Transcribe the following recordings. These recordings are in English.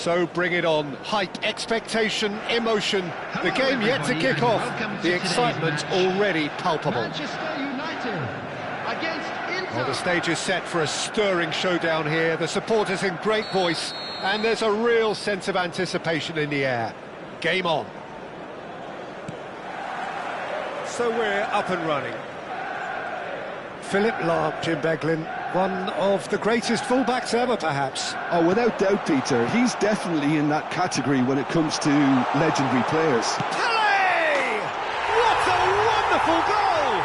So bring it on. Hype, expectation, emotion. The game yet to kick off. The excitement already palpable. Manchester United against Inter. Well, the stage is set for a stirring showdown here. The supporters in great voice, and there's a real sense of anticipation in the air. Game on. So we're up and running. Philip Lahm, Jim Beglin, one of the greatest fullbacks ever, perhaps. Oh, without doubt, Peter. He's definitely in that category when it comes to legendary players. Pele! What a wonderful goal!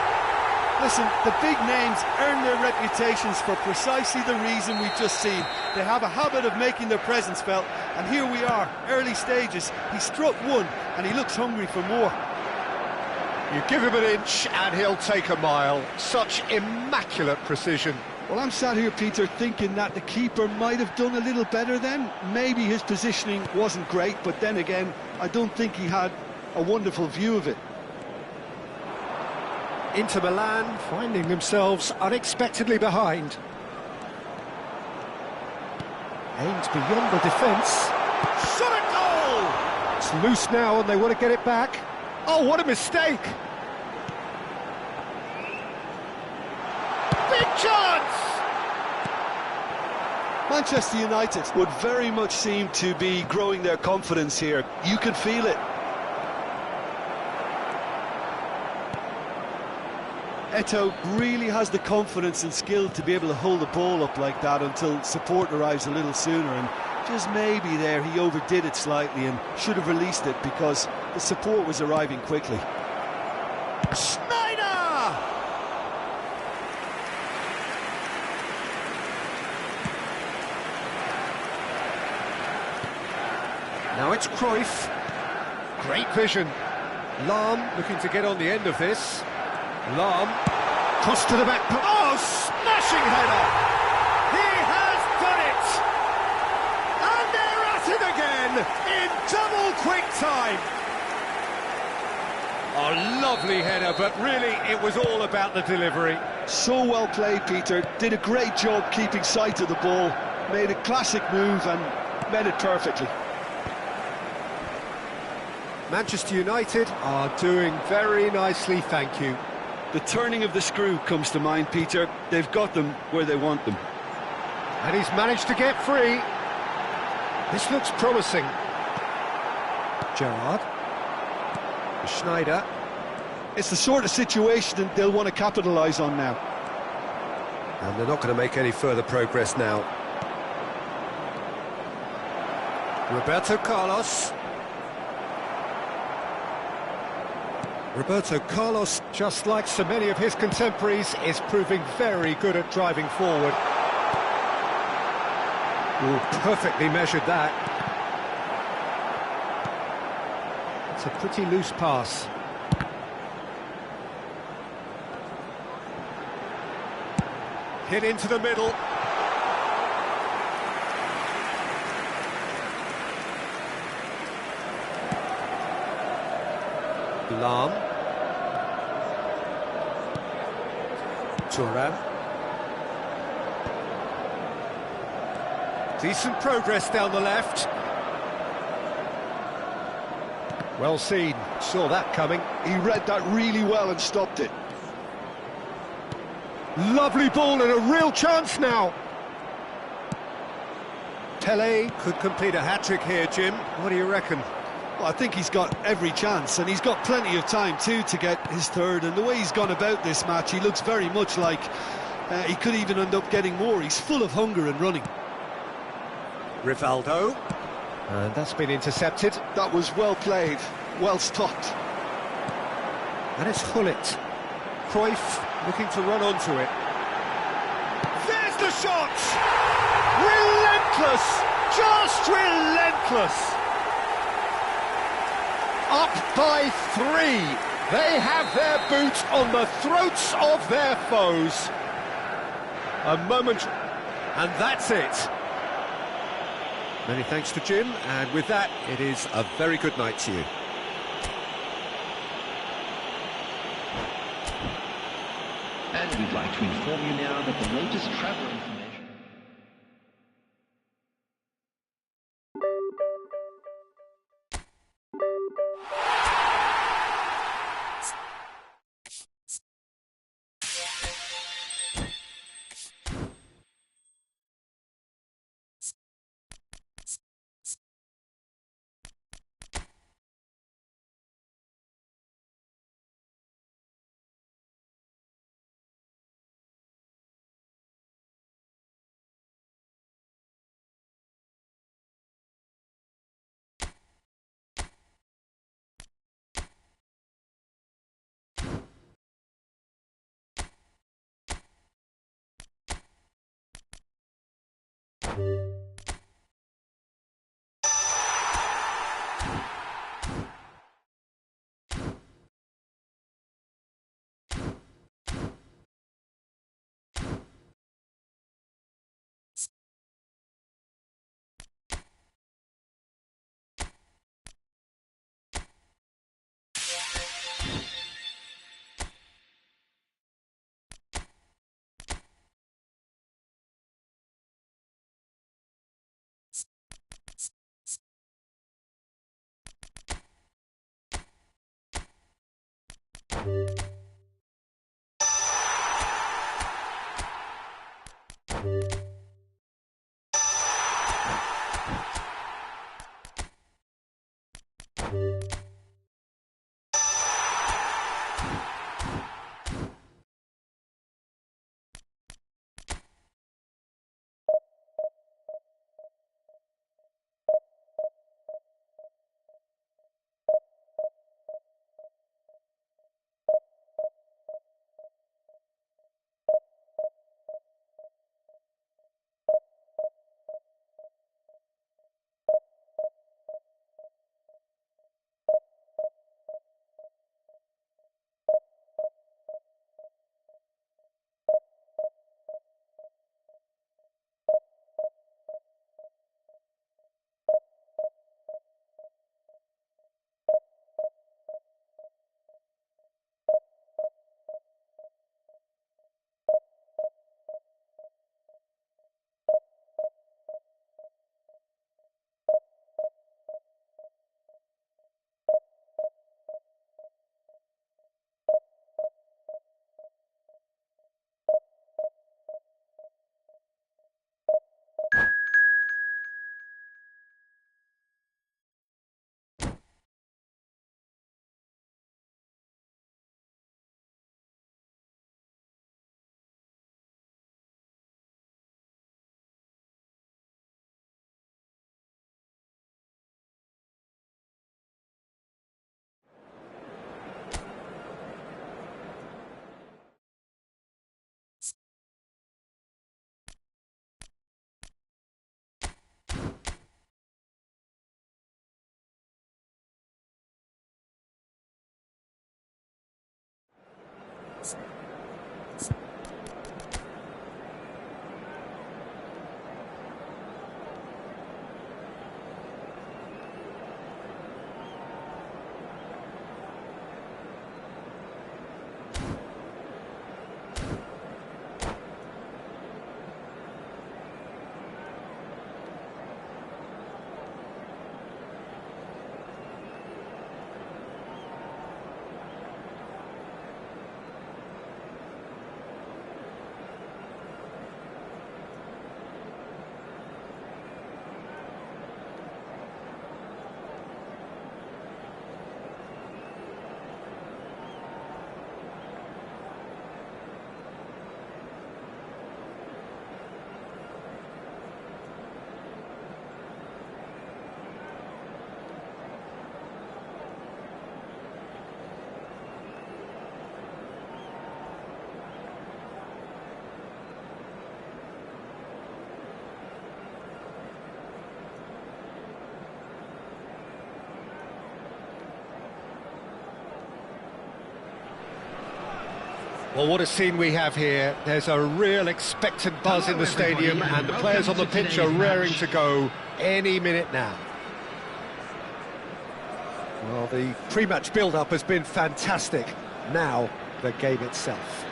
Listen, the big names earn their reputations for precisely the reason we've just seen. They have a habit of making their presence felt, and here we are, early stages. He struck one, and he looks hungry for more. You give him an inch and he'll take a mile. Such immaculate precision. Well, I'm sat here, Peter, thinking that the keeper might have done a little better then. Maybe his positioning wasn't great, but then again, I don't think he had a wonderful view of it. Inter Milan finding themselves unexpectedly behind. Aims beyond the defence. Shot at goal! It's loose now and they want to get it back. Oh, what a mistake! Big chance! Manchester United would very much seem to be growing their confidence here. You can feel it. Eto'o really has the confidence and skill to be able to hold the ball up like that until support arrives a little sooner, and just maybe there he overdid it slightly and should have released it because the support was arriving quickly. Schneider! Now it's Cruyff. Great vision. Lahm looking to get on the end of this. Lahm, cross to the back. Oh, smashing header! He has done it! And they're at it again in double quick time. A lovely header, but really it was all about the delivery. So well played, Peter. Did a great job keeping sight of the ball. Made a classic move and met it perfectly. Manchester United are doing very nicely, thank you. The turning of the screw comes to mind, Peter. They've got them where they want them. And he's managed to get free. This looks promising. Gerrard. Schneider. It's the sort of situation that they'll want to capitalise on now. And they're not going to make any further progress now. Roberto Carlos. Roberto Carlos, just like so many of his contemporaries, is proving very good at driving forward. Ooh, perfectly measured that. It's a pretty loose pass. Hit into the middle. Lahm. Thuram. Decent progress down the left. Well seen, saw that coming. He read that really well and stopped it. Lovely ball and a real chance now. Pele could complete a hat-trick here, Jim. What do you reckon? Well, I think he's got every chance, and he's got plenty of time too to get his third. And the way he's gone about this match, he looks very much like he could even end up getting more. He's full of hunger and running. Rivaldo. And that's been intercepted. That was well played, well stopped. And it's Hullet. Cruyff looking to run onto it. There's the shot! Relentless! Just relentless! Up by 3. They have their boot on the throats of their foes. A moment, and that's it. Many thanks to Jim, and with that, it is a very good night to you. And we'd like to inform you now that the latest travel information... Well, what a scene we have here. There's a real expectant buzz in the stadium, and the players on the pitch are raring to go any minute now. Well, the pre-match build-up has been fantastic. Now, the game itself.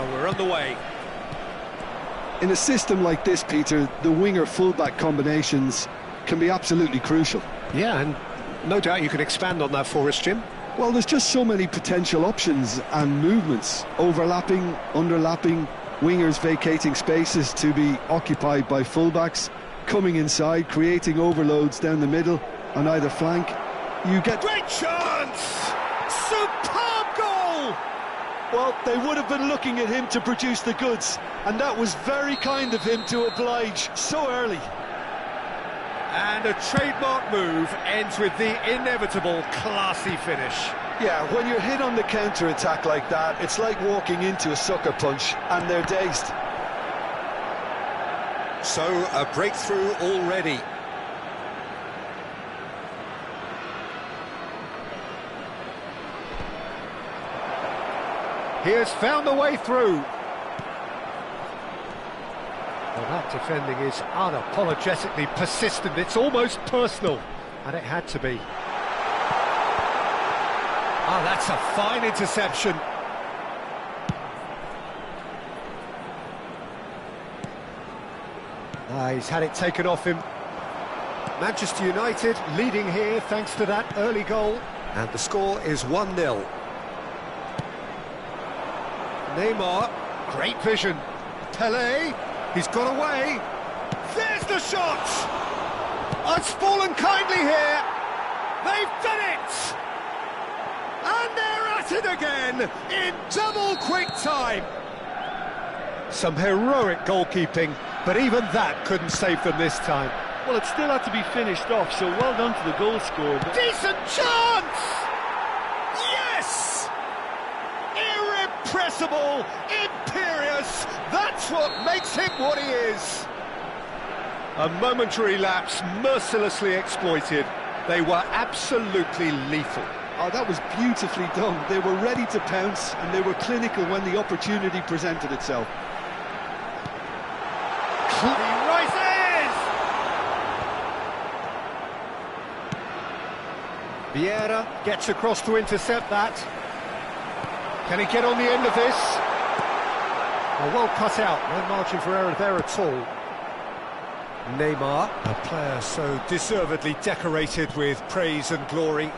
Well, we're underway. In a system like this, Peter, the winger-fullback combinations can be absolutely crucial. Yeah, and no doubt you can expand on that for us, Jim. Well, there's just so many potential options and movements, overlapping, underlapping, wingers vacating spaces to be occupied by fullbacks, coming inside, creating overloads down the middle on either flank. You get... Great chance! Superb goal! Well, they would have been looking at him to produce the goods, and that was very kind of him to oblige so early. And a trademark move ends with the inevitable classy finish. Yeah, when you're hit on the counter-attack like that, it's like walking into a sucker punch, and they're dazed. So, a breakthrough already. He has found a way through. Well, that defending is unapologetically persistent. It's almost personal, and it had to be. Ah, that's a fine interception. He's had it taken off him. Manchester United leading here thanks to that early goal. And the score is 1-0. Neymar, great vision. Pelé, he's got away. There's the shot! It's fallen kindly here. They've done it! And they're at it again in double quick time. Some heroic goalkeeping, but even that couldn't save them this time. Well, it still had to be finished off, so well done to the goal scorer. Decent chance! Yes! Irrepressible, imperious, that's what makes him what he is. A momentary lapse mercilessly exploited. They were absolutely lethal. Oh, that was beautifully done. They were ready to pounce, and they were clinical when the opportunity presented itself. He rises! Vieira gets across to intercept that. Can he get on the end of this? Oh, well cut out, no margin for error there at all. Neymar, a player so deservedly decorated with praise and glory.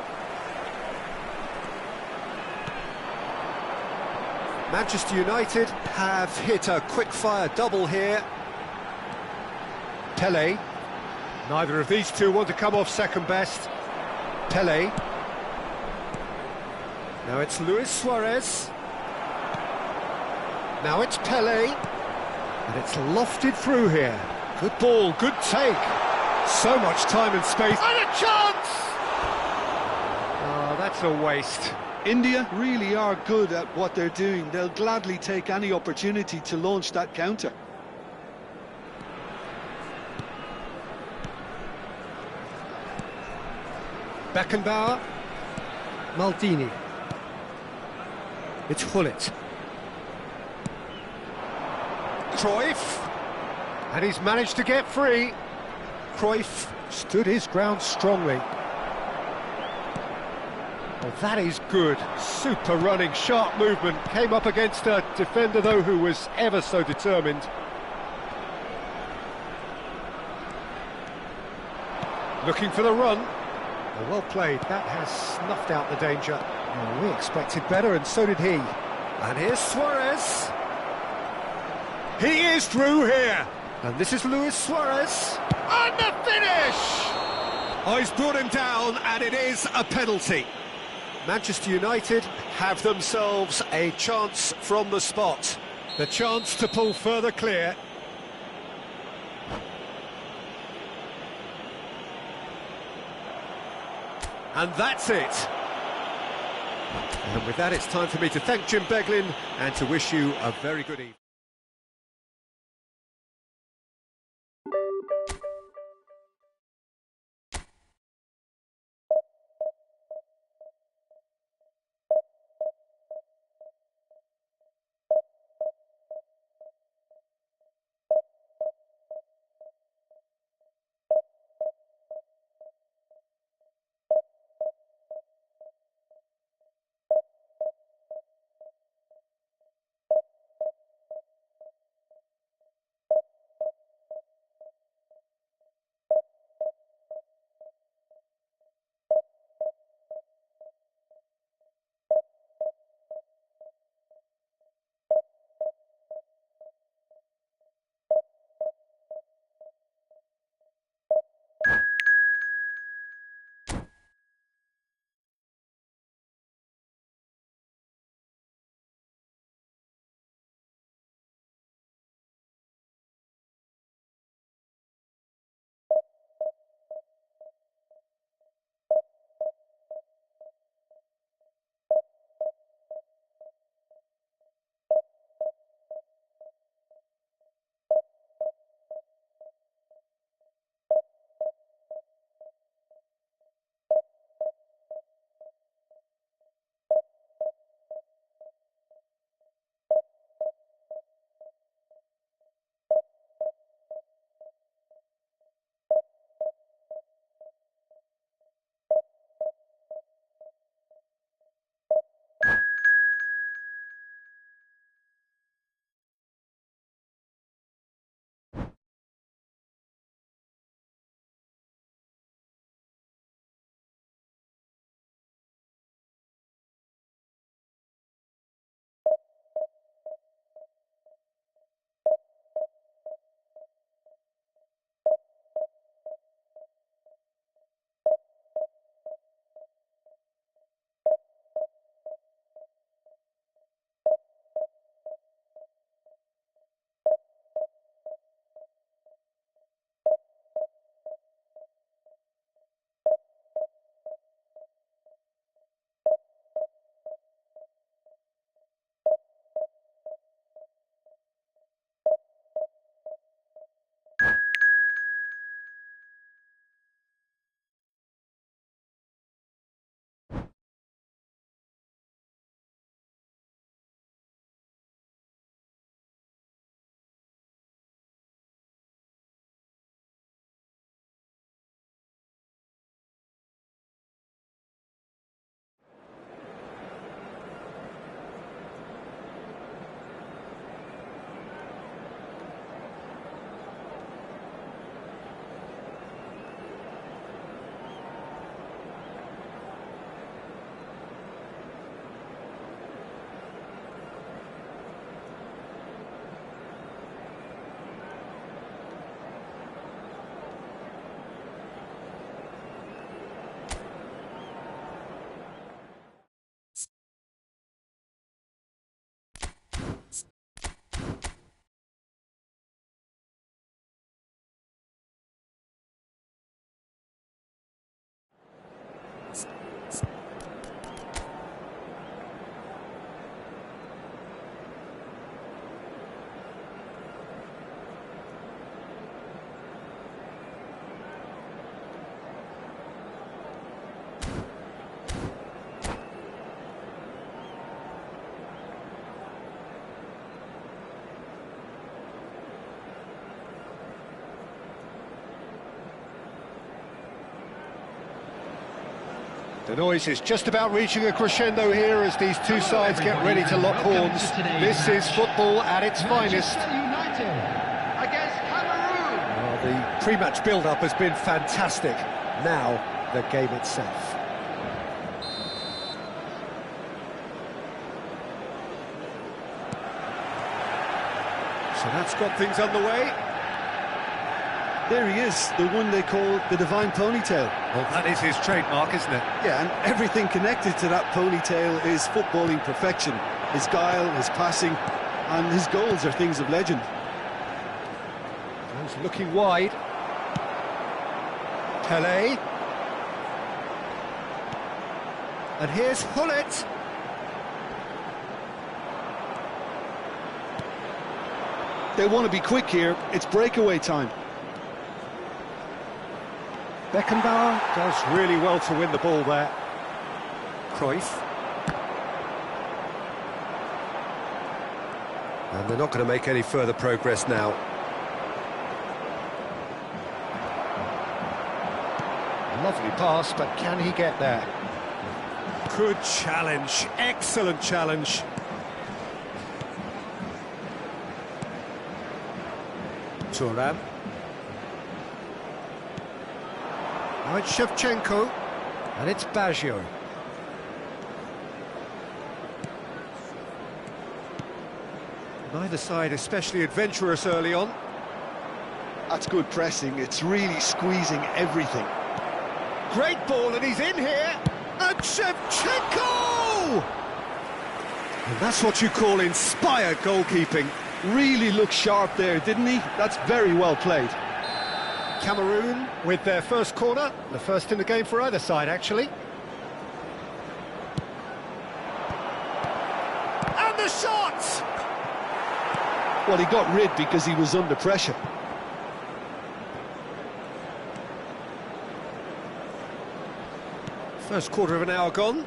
Manchester United have hit a quick-fire double here. Pelé. Neither of these two want to come off second best. Pelé. Now it's Luis Suarez. Now it's Pelé. And it's lofted through here. Good ball, good take. So much time and space. And a chance! Oh, that's a waste. India really are good at what they're doing. They'll gladly take any opportunity to launch that counter. Beckenbauer. Maldini. It's Hullet. Cruyff. And he's managed to get free. Cruyff stood his ground strongly. Well, that is good. Super running, sharp movement. Came up against a defender, though, who was ever so determined. Looking for the run. Oh, well played. That has snuffed out the danger. Oh, we expected better, and so did he. And here's Suarez. He is through here. And this is Luis Suarez. And the finish! Oh, he's brought him down, and it is a penalty. Manchester United have themselves a chance from the spot. The chance to pull further clear. And that's it. And with that, it's time for me to thank Jim Beglin and to wish you a very good evening. The noise is just about reaching a crescendo here as these two sides get ready to lock horns. This is football at its finest. The pre-match build-up has been fantastic. Now, the game itself. So that's got things underway. There he is, the one they call the Divine Ponytail. Well, that is his trademark, isn't it? Yeah, and everything connected to that ponytail is footballing perfection. His guile, his passing, and his goals are things of legend. He's looking wide. Pelé. And here's Hullet. They want to be quick here, it's breakaway time. Beckenbauer does really well to win the ball there. Cruyff. And they're not going to make any further progress now. Lovely pass, but can he get there? Good challenge, excellent challenge. Thuram. Now it's Shevchenko, and it's Baggio. Neither side especially adventurous early on. That's good pressing, it's really squeezing everything. Great ball, and he's in here, and Shevchenko! And that's what you call inspired goalkeeping. Really looked sharp there, didn't he? That's very well played. Cameroon with their first corner, the first in the game for either side, actually. And the shot! Well, he got rid because he was under pressure. First quarter of an hour gone.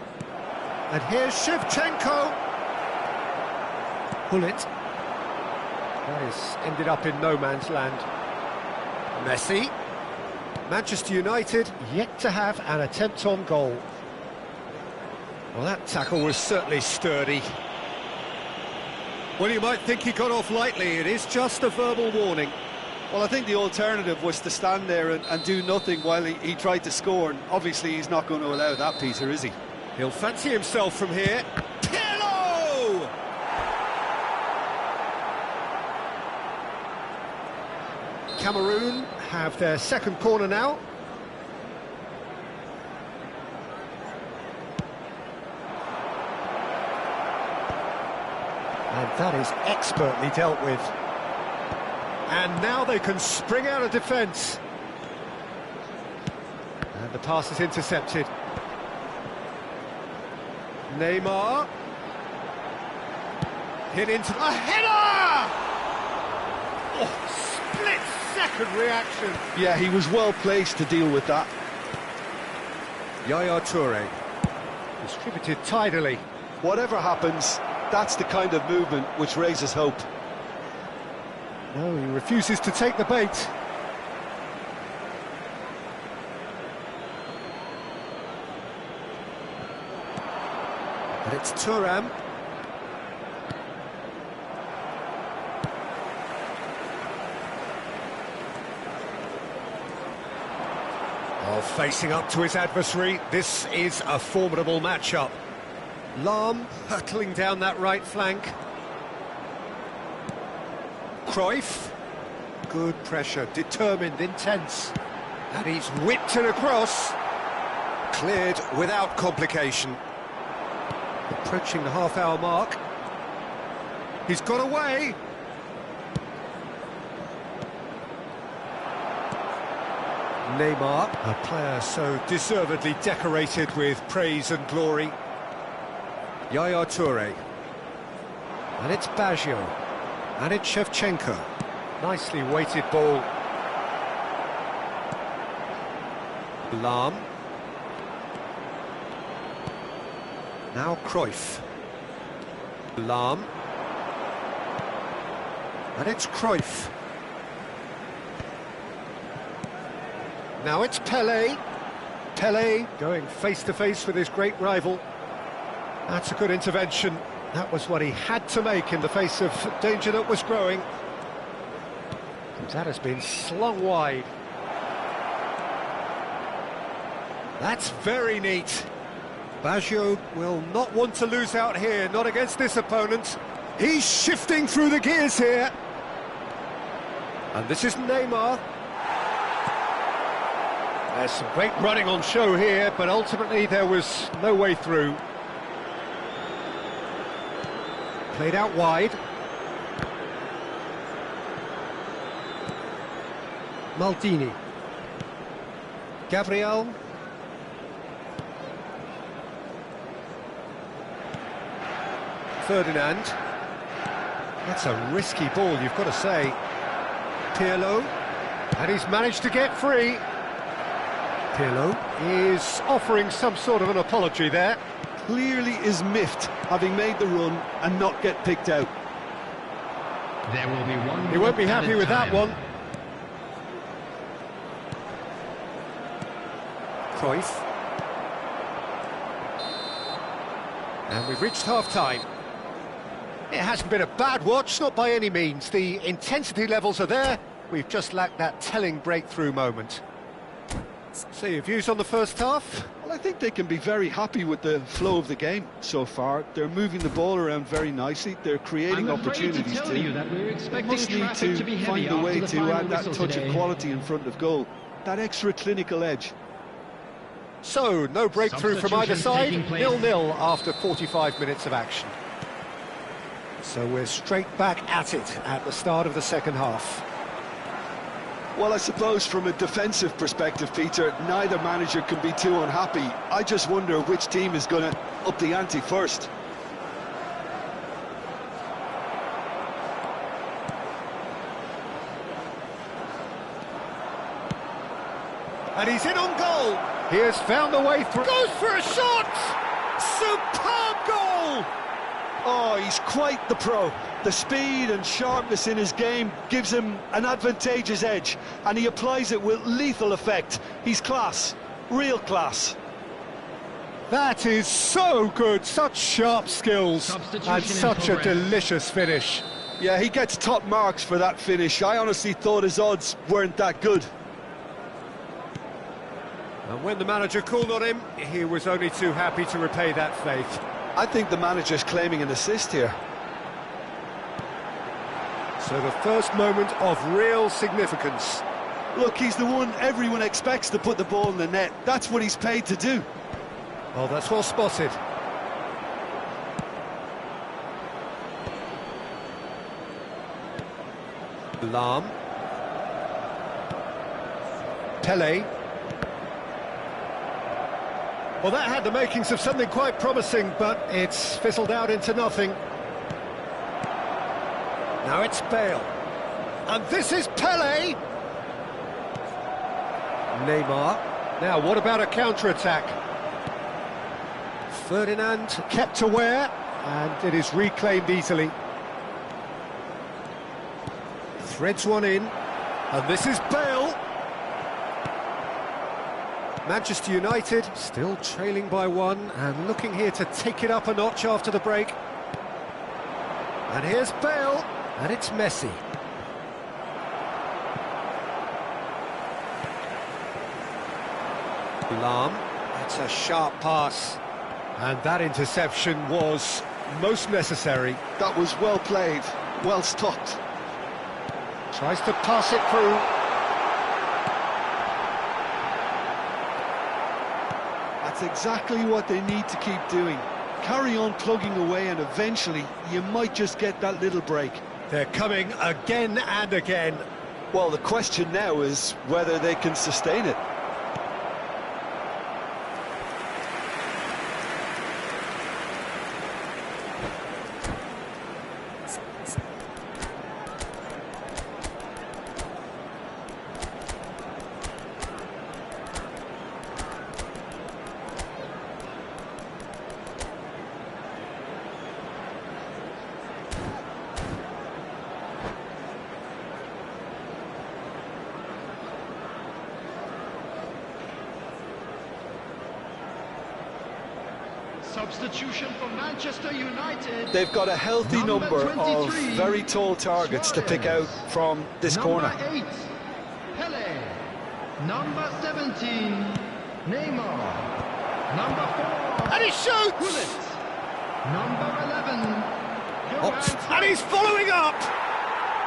And here's Shevchenko. Hullet. That has ended up in no man's land. Messi. Manchester United yet to have an attempt on goal. Well, that tackle was certainly sturdy. Well, you might think he got off lightly. It is just a verbal warning. Well, I think the alternative was to stand there and do nothing while he tried to score, and obviously he's not going to allow that, Peter, is he? He'll fancy himself from here. Pirlo! Cameroon have their second corner now. And that is expertly dealt with. And now they can spring out of defence. And the pass is intercepted. Neymar. Hit into a header! Oh, split-second reaction. Yeah, he was well placed to deal with that. Yaya Toure. Distributed tidily. Whatever happens, that's the kind of movement which raises hope. No, he refuses to take the bait. And it's Thuram. Oh, facing up to his adversary, this is a formidable matchup. Lahm hurtling down that right flank. Cruyff. Good pressure, determined, intense. And he's whipped it across. Cleared without complication. Approaching the half-hour mark. He's got away. Neymar, a player so deservedly decorated with praise and glory. Yaya Toure. And it's Baggio. And it's Shevchenko. Nicely weighted ball. Lahm. Now Cruyff. Lahm. And it's Cruyff. Now it's Pelé. Pele going face-to-face with his great rival. That's a good intervention. That was what he had to make in the face of danger that was growing. That has been slung wide. That's very neat. Baggio will not want to lose out here, not against this opponent. He's shifting through the gears here. And this is Neymar. There's some great running on show here, but ultimately there was no way through. Played out wide. Maldini. Gabriel. Ferdinand. That's a risky ball, you've got to say. Pirlo. And he's managed to get free. Pirlo is offering some sort of an apology there. Clearly is miffed, having made the run and not get picked out. There will be one. He won't be happy with that one. Cruyff. And we've reached half-time. It hasn't been a bad watch, not by any means. The intensity levels are there. We've just lacked that telling breakthrough moment. So your views on the first half? Well, I think they can be very happy with the flow of the game so far. They're moving the ball around very nicely. They're creating opportunities tell you that we're expecting must need traffic to be find heavy a way after the to final add that whistle touch today. of quality in front of goal. That extra clinical edge. So, no breakthrough from either side. Substitutions taking place. 0-0 after 45 minutes of action. So we're straight back at it at the start of the second half. Well, I suppose from a defensive perspective, Peter, neither manager can be too unhappy. I just wonder which team is going to up the ante first. And he's in on goal. He has found a way through. Goes for a shot! Superb goal! Oh, he's quite the pro. The speed and sharpness in his game gives him an advantageous edge, and he applies it with lethal effect. He's class, real class. That is so good, such sharp skills, Substitution and in such a progress. delicious finish. Yeah, he gets top marks for that finish. I honestly thought his odds weren't that good. And when the manager called on him, he was only too happy to repay that faith. I think the manager's claiming an assist here. So the first moment of real significance. Look, he's the one everyone expects to put the ball in the net. That's what he's paid to do. Oh, that's well spotted. Lahm. Pele. Well, that had the makings of something quite promising, but it's fizzled out into nothing. Now it's Bale. And this is Pele! Neymar. Now, what about a counter-attack? Ferdinand kept aware, and it is reclaimed easily. Threads one in, and this is Bale. Manchester United still trailing by one and looking here to take it up a notch after the break. And here's Bale, and it's Messi. Lahm, that's a sharp pass. And that interception was most necessary. That was well played, well stopped. Tries to pass it through. That's exactly what they need to keep doing. Carry on plugging away, and eventually you might just get that little break. They're coming again and again. Well, the question now is whether they can sustain it. substitution for Manchester United. They've got a healthy number of very tall targets to pick out from this corner. Number 8, Pele. Number 17, Neymar. Number 4, And he shoots! Gullit. Number 11, Johan. And he's following up!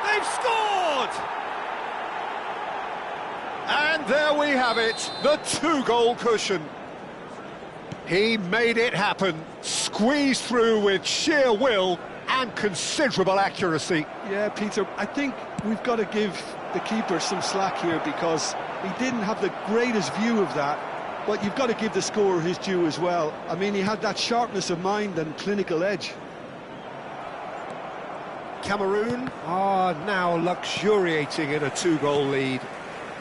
They've scored! And there we have it, the 2-goal cushion. He made it happen, squeezed through with sheer will and considerable accuracy. Yeah, Peter, I think we've got to give the keeper some slack here because he didn't have the greatest view of that, but you've got to give the scorer his due as well. I mean, he had that sharpness of mind and clinical edge. Cameroon are now luxuriating in a 2-goal lead.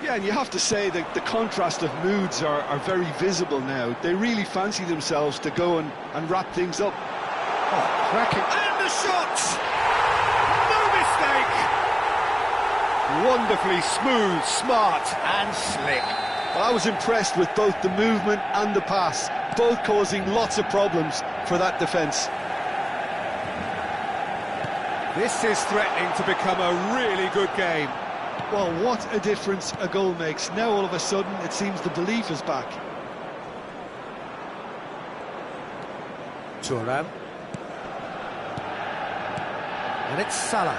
Yeah, and you have to say that the contrast of moods are very visible now. They really fancy themselves to go and wrap things up. Oh, cracking. And the shot! No mistake! Wonderfully smooth, smart and slick. Well, I was impressed with both the movement and the pass, both causing lots of problems for that defence. This is threatening to become a really good game. Well, what a difference a goal makes. Now all of a sudden it seems the belief is back. Thuram. And it's Salah.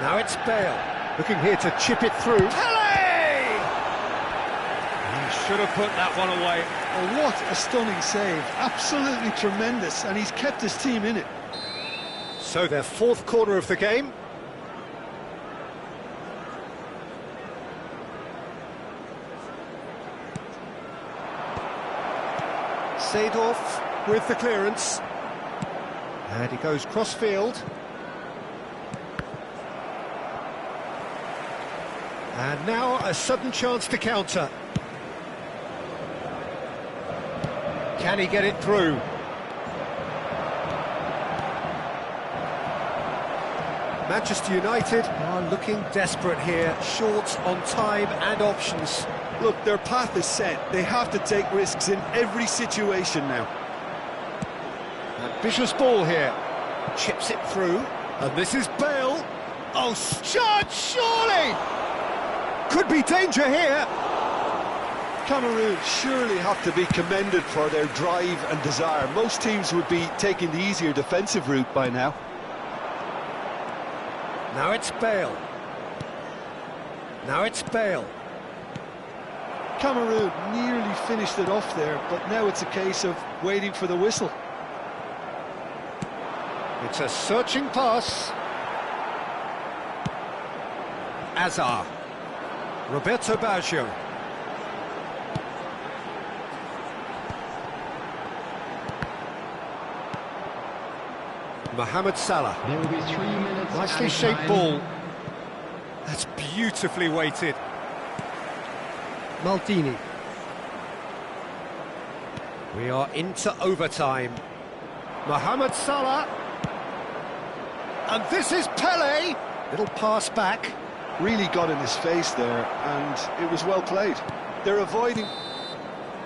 Now it's Bale. Looking here to chip it through. Pele! He should have put that one away. Oh, what a stunning save. Absolutely tremendous, and he's kept his team in it. So their 4th corner of the game. Seedorf with the clearance. And he goes cross-field. And now a sudden chance to counter. Can he get it through? Manchester United are looking desperate here, short on time and options. Look, their path is set. They have to take risks in every situation now. Ambitious ball here. Chips it through. And this is Bale. Oh, shot, surely! Could be danger here. Cameroon surely have to be commended for their drive and desire. Most teams would be taking the easier defensive route by now. Now it's Bale. Now it's Bale. Cameroon nearly finished it off there, but now it's a case of waiting for the whistle. It's a searching pass. Azar. Roberto Baggio. Mohamed Salah. There will be 3 minutes. Nicely shaped ball. That's beautifully weighted. Maldini. We are into overtime. Mohamed Salah. And this is Pele. Little pass back. Really got in his face there, and it was well played. They're avoiding...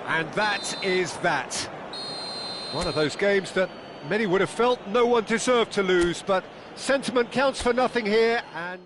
And that is that. One of those games that many would have felt no one deserved to lose, but sentiment counts for nothing here, and...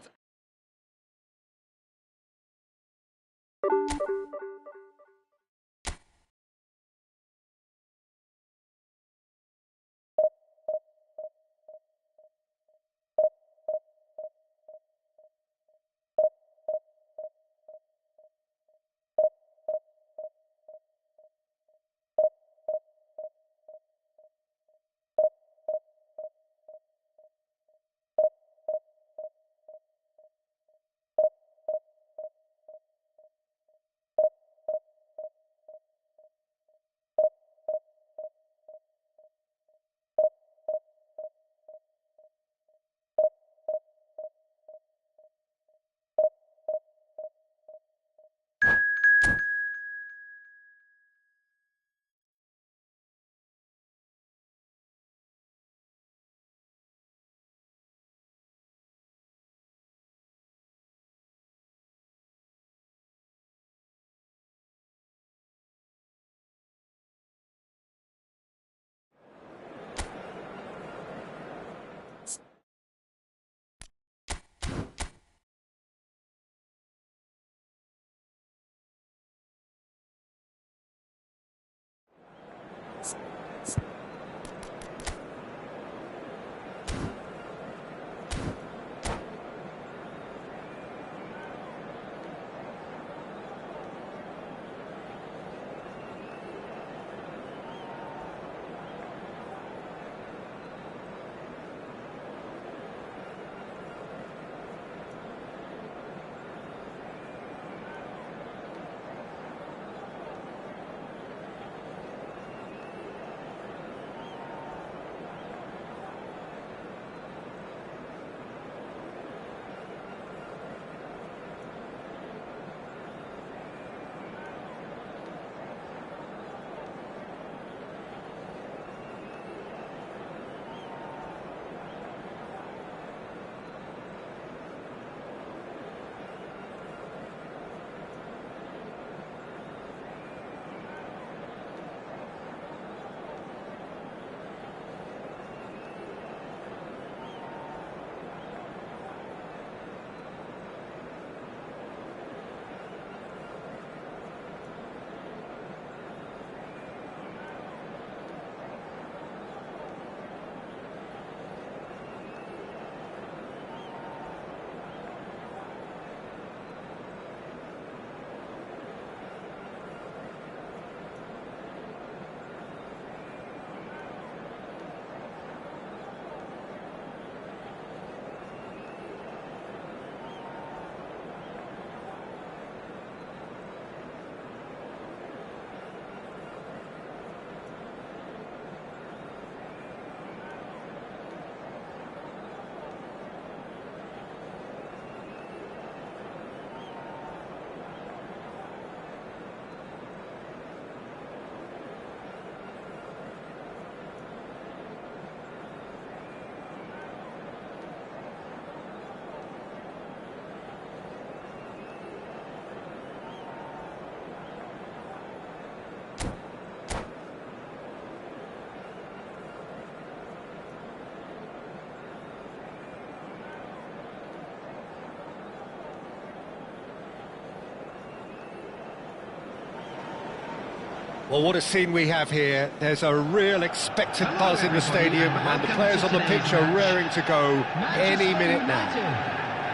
Well, what a scene we have here. There's a real expected buzz in the stadium, and the players on the pitch are raring to go any minute now.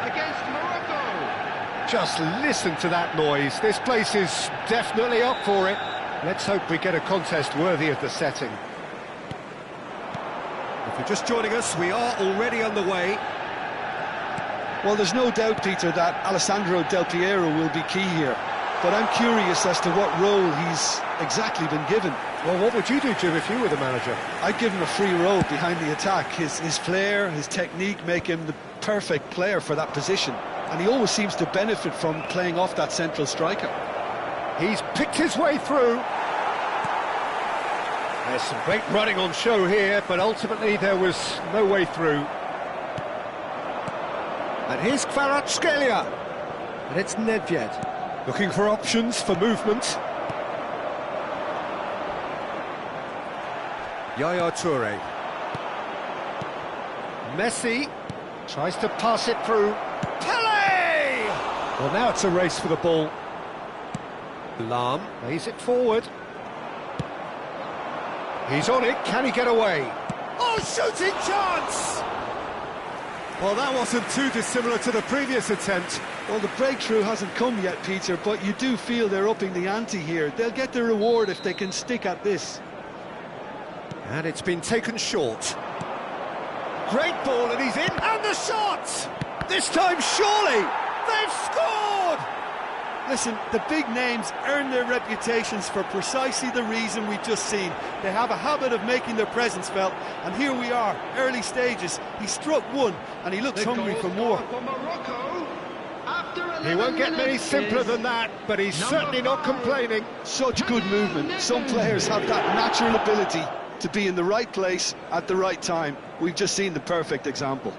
Against Morocco. Just listen to that noise. This place is definitely up for it. Let's hope we get a contest worthy of the setting. If you're just joining us, we are already underway. Well, there's no doubt, Peter, that Alessandro Del Piero will be key here. But I'm curious as to what role he's exactly been given. Well, what would you do, Jim, if you were the manager? I'd give him a free role behind the attack. His flair, his technique make him the perfect player for that position. And he always seems to benefit from playing off that central striker. He's picked his way through. There's some great running on show here, but ultimately there was no way through. And here's Kvaratskhelia. And it's Nedved. Looking for options for movement. Yaya Toure. Messi tries to pass it through. Pele! Well, now it's a race for the ball. Lahm lays it forward. He's on it, can he get away? Oh, shooting chance! Well, that wasn't too dissimilar to the previous attempt. Well, the breakthrough hasn't come yet, Peter, but you do feel they're upping the ante here. They'll get the reward if they can stick at this. And it's been taken short. Great ball, and he's in, and the shot! This time, surely, they've scored! Listen, the big names earn their reputations for precisely the reason we've just seen. They have a habit of making their presence felt, and here we are, early stages. He struck one, and he looks hungry for more. He won't get many simpler than that, but he's certainly not complaining. Such good movement. Some players have that natural ability to be in the right place at the right time. We've just seen the perfect example.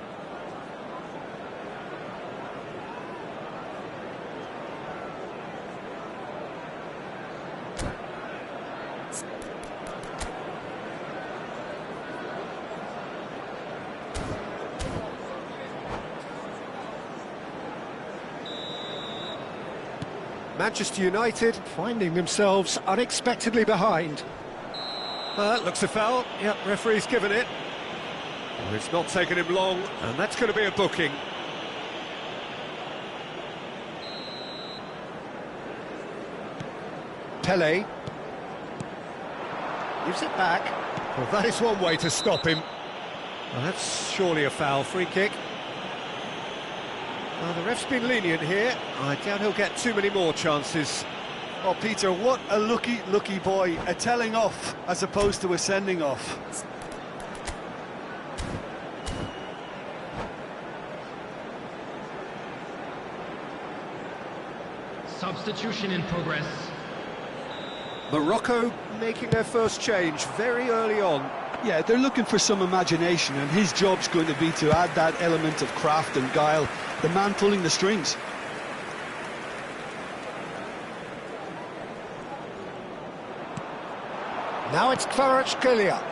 Manchester United finding themselves unexpectedly behind. Looks a foul. Yep, referee's given it. Well, it's not taken him long, and that's going to be a booking. Pele gives it back. Well, that is one way to stop him. Well, that's surely a foul. Free kick. Well, the ref's been lenient here. I doubt he'll get too many more chances. Oh, Peter, what a lucky boy. A telling off as opposed to a sending off. Substitution in progress. Morocco making their first change very early on. Yeah, they're looking for some imagination, and his job's going to be to add that element of craft and guile. The man pulling the strings. Now it's Kvaratskhelia.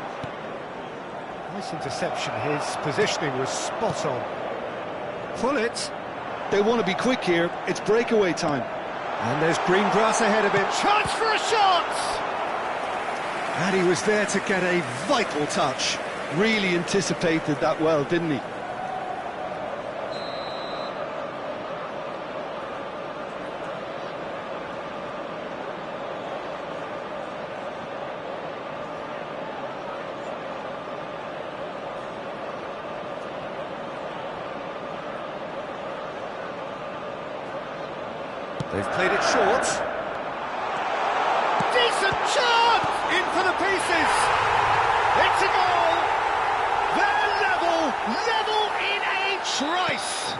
Nice interception. His positioning was spot on. Pull it. They want to be quick here. It's breakaway time. And there's green grass ahead of him. Chance for a shot! And he was there to get a vital touch. Really anticipated that well, didn't he? They've played it short. Decent chance! In for the pieces! It's a goal! They're level in a trice!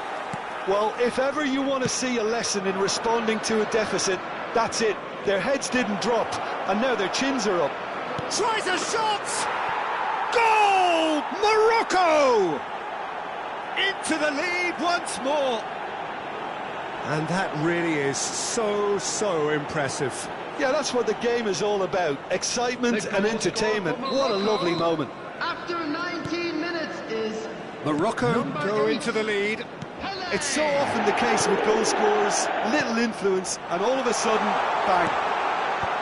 Well, if ever you want to see a lesson in responding to a deficit, that's it. Their heads didn't drop, and now their chins are up. Tries a shot! Goal! Morocco! Into the lead once more. And that really is so impressive. Yeah, that's what the game is all about. Excitement and entertainment. What a lovely moment. After 19 minutes is Morocco go into the lead. It's so often the case with goal scorers, little influence, and all of a sudden, bang.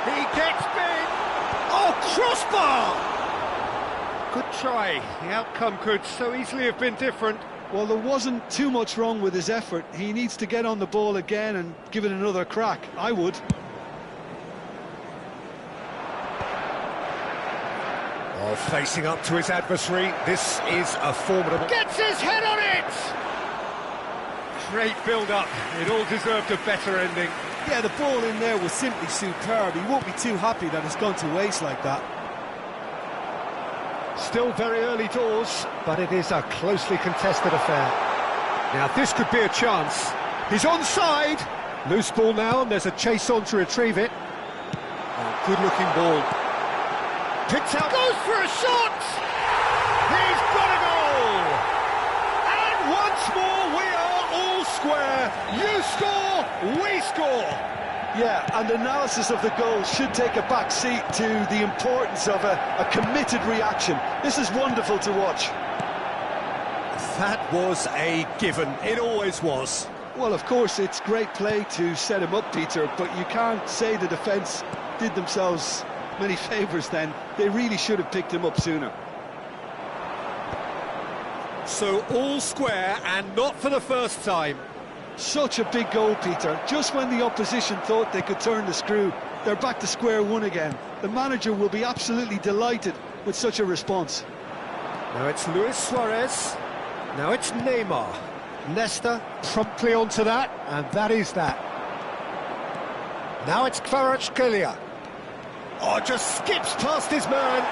He gets big. Crossbar! Good try. The outcome could so easily have been different. Well, there wasn't too much wrong with his effort. He needs to get on the ball again and give it another crack. I would. Oh, facing up to his adversary. This is a formidable... Gets his head on it! Great build-up. It all deserved a better ending. Yeah, the ball in there was simply superb. He won't be too happy that it's gone to waste like that. Still very early doors, but it is a closely contested affair. Now, this could be a chance. He's onside. Loose ball now, and there's a chase on to retrieve it. Oh, good-looking ball. Picked out. Goes for a shot! He's got a goal! And once more, we are all square. You score, we score. Yeah, and analysis of the goal should take a back seat to the importance of a committed reaction. This is wonderful to watch. That was a given. It always was. Well, of course, it's great play to set him up, Peter, but you can't say the defence did themselves many favours then. They really should have picked him up sooner. So all square, and not for the first time. Such a big goal, Peter. Just when the opposition thought they could turn the screw, they're back to square one again. The manager will be absolutely delighted with such a response. Now it's Luis Suarez. Now it's Neymar. Nesta promptly onto that, and that is that. Now it's Kvaratskhelia. Oh, just skips past his man.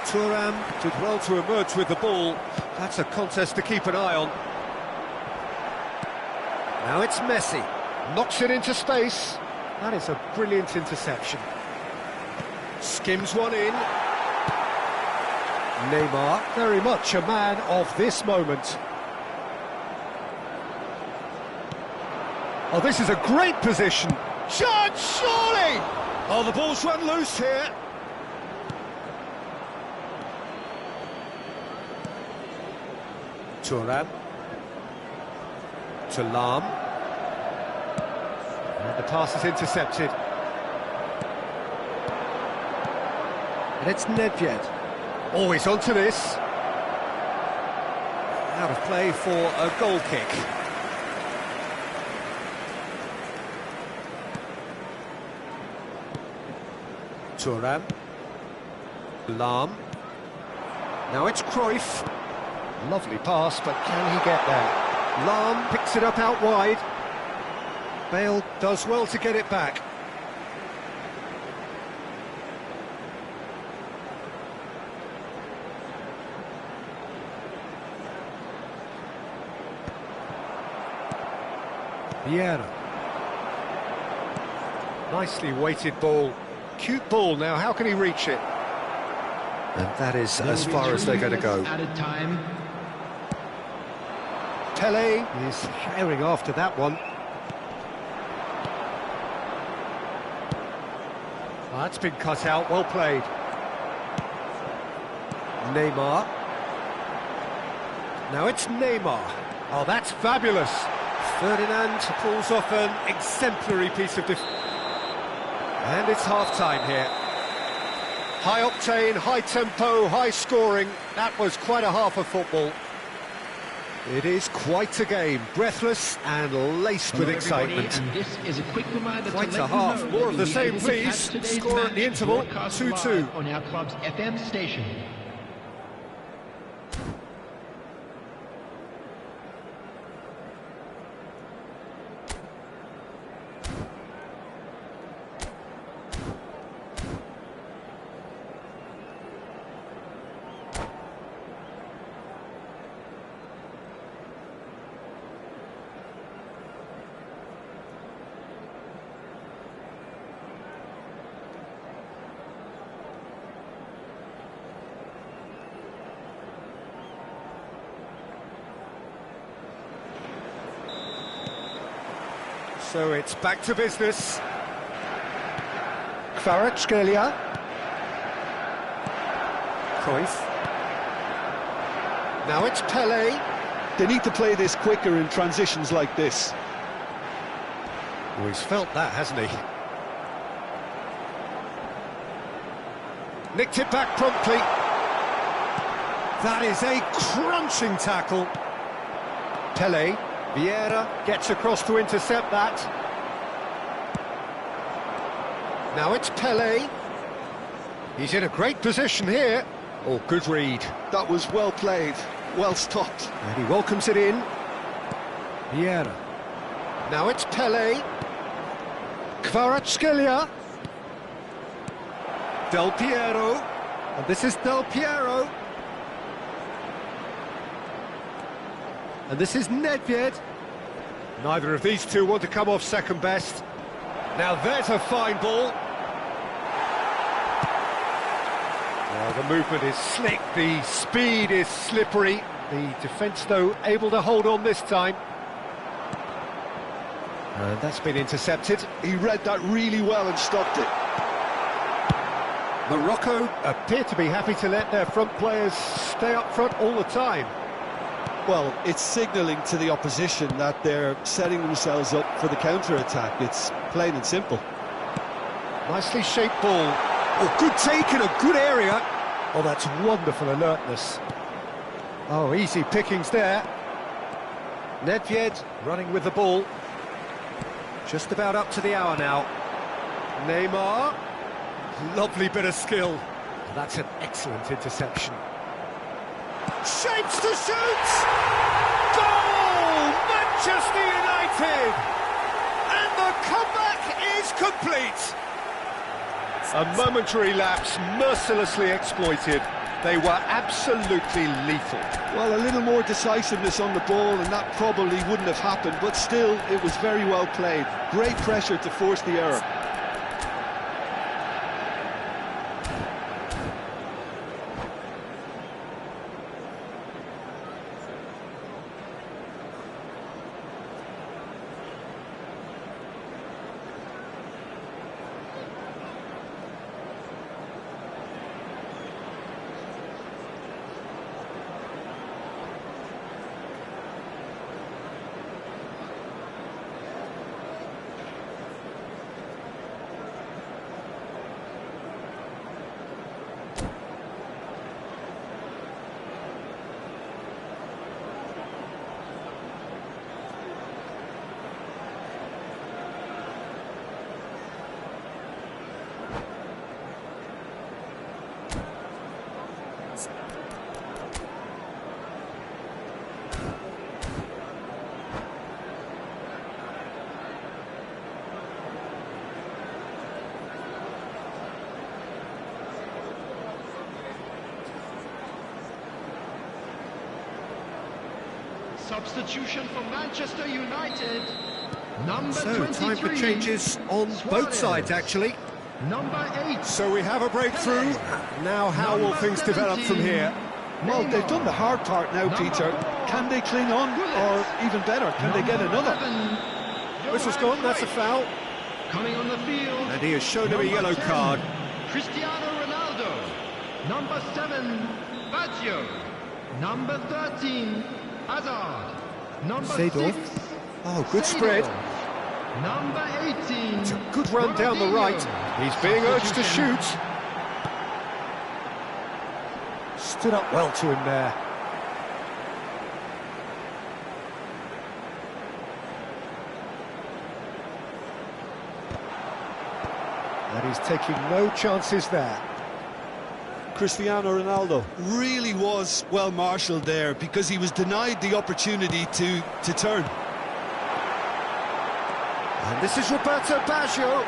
Thuram did well to emerge with the ball. That's a contest to keep an eye on. Now it's Messi. Knocks it into space. That is a brilliant interception. Skims one in. Neymar, very much a man of this moment. Oh, this is a great position. Chance, surely! Oh, the ball's run loose here. Thuram. To Lahm. And the pass is intercepted. And it's Nedved. Oh, he's onto this. Out of play for a goal kick. Thuram. Lahm. Now it's Cruyff. Lovely pass, but can he get there? Lahm picks it up out wide. Bale does well to get it back. Vieira. Nicely weighted ball. Cute ball now, how can he reach it? And that is as far as they're going to go. Added time. Pele is herring after that one. Oh, that's been cut out, well played. Neymar. Now it's Neymar. Oh, that's fabulous. Ferdinand pulls off an exemplary piece of defence. And it's half-time here. High octane, high tempo, high scoring. That was quite a half of football. It is quite a game, breathless and laced with excitement. And this is a quick reminder Quite to a let half. you know More that of the you'll be same, able to please. catch today's Score at the match interval, broadcast 2-2. live on our club's FM station. So it's back to business. Kvaratskhelia. Cruyff. Now it's Pele. They need to play this quicker in transitions like this. Oh, he's felt that, hasn't he? Nicked it back promptly. That is a crunching tackle. Pele, Vieira gets across to intercept that. Now it's Pele. He's in a great position here. Oh, good read. That was well played, well stopped. And he welcomes it in. Vieira. Now it's Pele. Kvaratskhelia. Del Piero. And this is Del Piero. And this is Nedved. Neither of these two want to come off second best. Now there's a fine ball. Well, the movement is slick, the speed is slippery. The defence, though, able to hold on this time. And that's been intercepted. He read that really well and stopped it. Morocco appear to be happy to let their front players stay up front all the time. Well, it's signalling to the opposition that they're setting themselves up for the counter-attack. It's plain and simple. Nicely shaped ball. Oh, good take in a good area. Oh, that's wonderful alertness. Oh, easy pickings there. Nedved running with the ball. Just about up to the hour now. Neymar. Lovely bit of skill. That's an excellent interception. Shapes to shoot! Goal! Manchester United! And the comeback is complete! A momentary lapse, mercilessly exploited. They were absolutely lethal. Well, a little more decisiveness on the ball and that probably wouldn't have happened, but still, it was very well played. Great pressure to force the error. Substitution for Manchester United. Number So, 23. time for changes on both sides, actually. Number 8. So we have a breakthrough. Now, how will things develop from here? Well, they've done the hard part now, Peter. Can they cling on, or even better, can they get another? Whistle's gone, that's a foul. Coming on the field. And he has shown him a Number yellow 10, card. Cristiano Ronaldo. Number 7, Baggio. Number 13, Hazard. Number Seedorf. 6. Oh, good spread. Number 18. It's a good run down the right. He's being urged to shoot. Stood up well to him there. And he's taking no chances there. Cristiano Ronaldo really was well marshalled there because he was denied the opportunity to turn. And this is Roberto Baggio.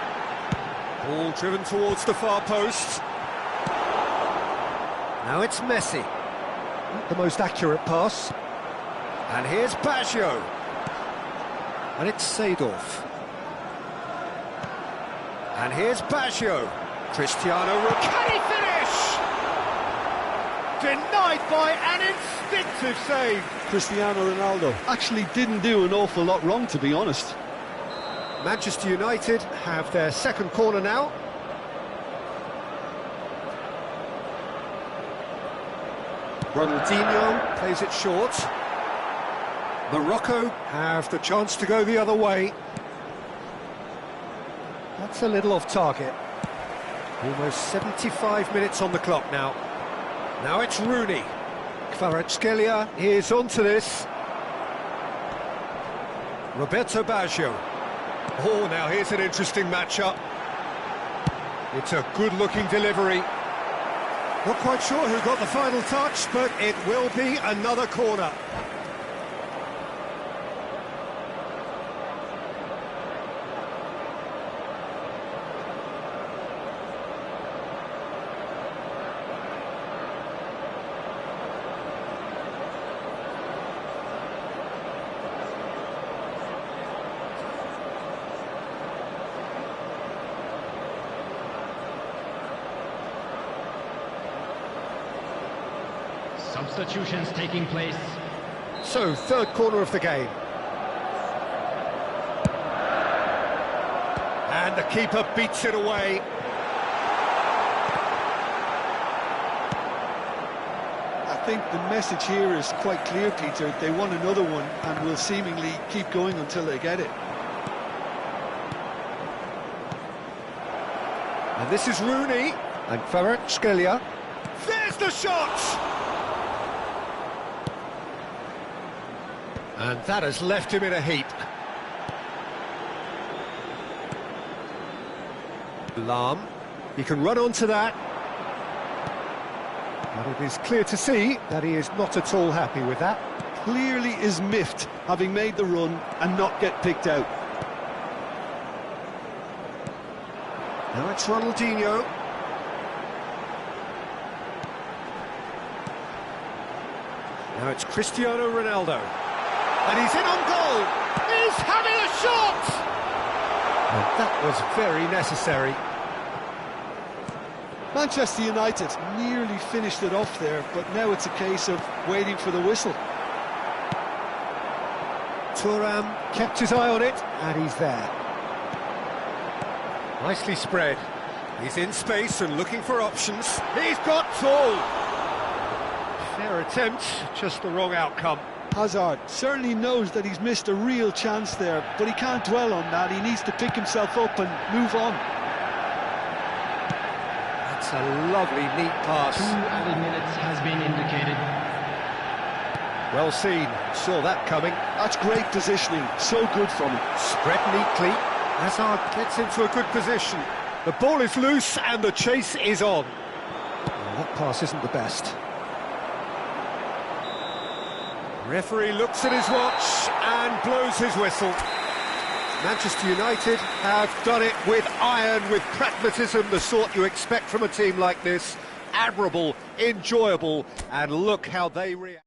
Ball driven towards the far post. Now it's Messi. Not the most accurate pass. And here's Baggio. And it's Seedorf. And here's Baggio. Cristiano, can he finish? Denied by an instinctive save. Cristiano Ronaldo actually didn't do an awful lot wrong, to be honest. Manchester United have their second corner now. Ronaldinho plays it short. Morocco have the chance to go the other way. That's a little off target. Almost 75 minutes on the clock now. Now it's Rooney. Kvaratskhelia is onto this. Roberto Baggio. Oh, now here's an interesting matchup. It's a good-looking delivery. Not quite sure who got the final touch, but it will be another corner. Substitutions taking place. So, third corner of the game. And the keeper beats it away. I think the message here is quite clear, Peter. They want another one and will seemingly keep going until they get it. And this is Rooney and Kvaratskhelia. There's the shot! And that has left him in a heap. Lahm, he can run onto that. But it is clear to see that he is not at all happy with that. Clearly is miffed, having made the run and not get picked out. Now it's Ronaldinho. Now it's Cristiano Ronaldo. And he's in on goal. He's having a shot! And that was very necessary. Manchester United nearly finished it off there, but now it's a case of waiting for the whistle. Thuram kept his eye on it, and he's there. Nicely spread. He's in space and looking for options. He's got goal! Fair attempt, just the wrong outcome. Hazard certainly knows that he's missed a real chance there, but he can't dwell on that. He needs to pick himself up and move on. That's a lovely, neat pass. 2 added minutes has been indicated. Well seen, saw that coming. That's great positioning, so good from him. Spread neatly. Hazard gets into a good position. The ball is loose and the chase is on. Well, that pass isn't the best. Referee looks at his watch and blows his whistle. Manchester United have done it with iron, with pragmatism, the sort you expect from a team like this. Admirable, enjoyable, and look how they react.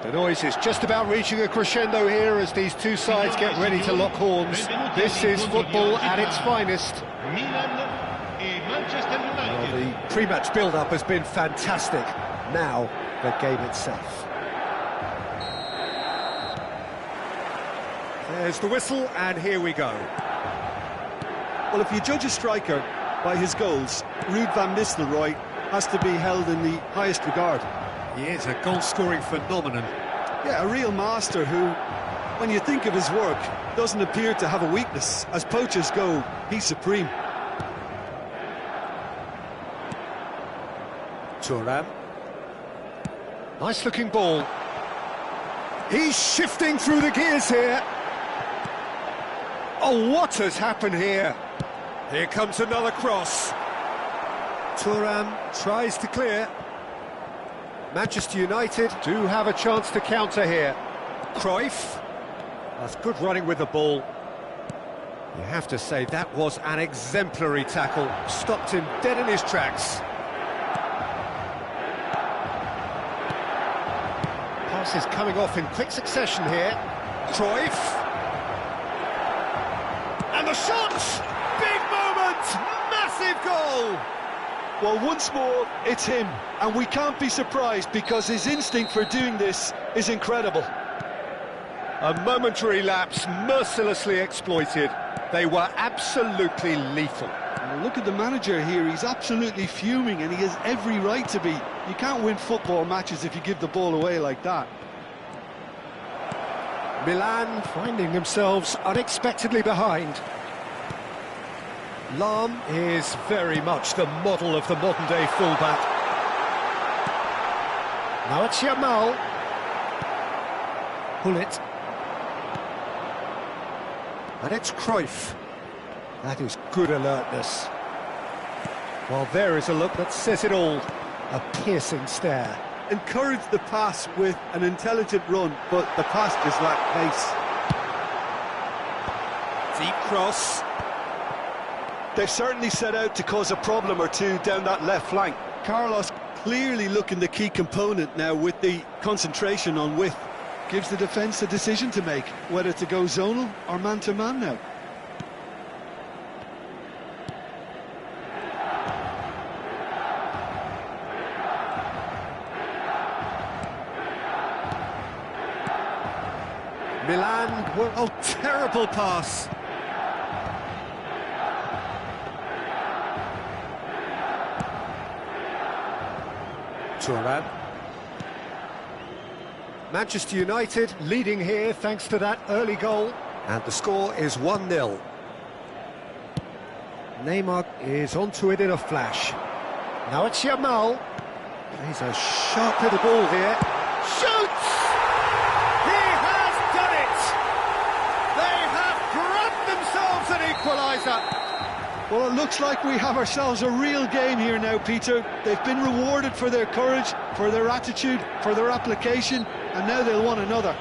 The noise is just about reaching a crescendo here as these two sides get ready to lock horns. This is football at its finest. Well, the pre-match build-up has been fantastic. Now, the game itself. There's the whistle, and here we go. Well, if you judge a striker by his goals, Ruud van Nistelrooy has to be held in the highest regard. He is a goal-scoring phenomenon. Yeah, a real master who, when you think of his work, doesn't appear to have a weakness. As poachers go, he's supreme. Thuram. Nice-looking ball. He's shifting through the gears here. Oh, what has happened here? Here comes another cross. Thuram tries to clear. Manchester United do have a chance to counter here. Cruyff. That's good running with the ball. You have to say that was an exemplary tackle. Stopped him dead in his tracks. Passes coming off in quick succession here. Cruyff. And the shot! Big moment! Massive goal! Well, once more, it's him, and we can't be surprised because his instinct for doing this is incredible. A momentary lapse, mercilessly exploited. They were absolutely lethal. Well, look at the manager here, he's absolutely fuming, and he has every right to be. You can't win football matches if you give the ball away like that. Milan finding themselves unexpectedly behind. Lahm is very much the model of the modern-day fullback. Now it's Yamal. Hullet. And it's Cruyff. That is good alertness. Well, there is a look that says it all. A piercing stare. Encouraged the pass with an intelligent run, but the pass just lacked pace. Deep cross. They've certainly set out to cause a problem or two down that left flank. Carlos clearly looking the key component now with the concentration on width. Gives the defence a decision to make, whether to go zonal or man-to-man now. Milan were... Oh, terrible pass. Thuram. Manchester United leading here thanks to that early goal. And the score is 1-0. Neymar is onto it in a flash. Now it's Yamal. He's a sharp little ball here. Shoots! He has done it! They have grabbed themselves an equaliser. Well, it looks like we have ourselves a real game here now, Peter. They've been rewarded for their courage, for their attitude, for their application, and now they'll want another.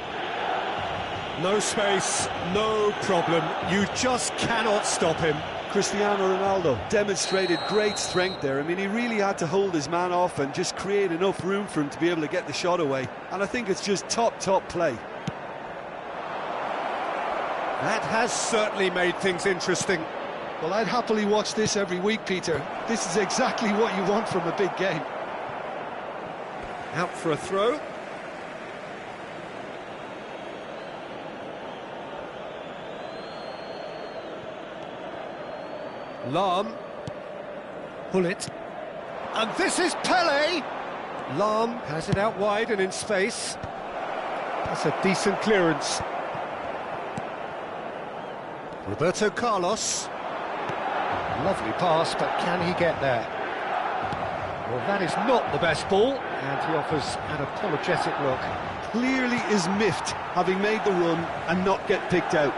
No space, no problem. You just cannot stop him. Cristiano Ronaldo demonstrated great strength there. I mean, he really had to hold his man off and just create enough room for him to be able to get the shot away. And I think it's just top play. That has certainly made things interesting. Well, I'd happily watch this every week, Peter. This is exactly what you want from a big game. Out for a throw. Lahm. Hullet. And this is Pele! Lahm has it out wide and in space. That's a decent clearance. Roberto Carlos. Lovely pass, but can he get there? Well, that is not the best ball, and he offers an apologetic look. Clearly is miffed, having made the run and not get picked out.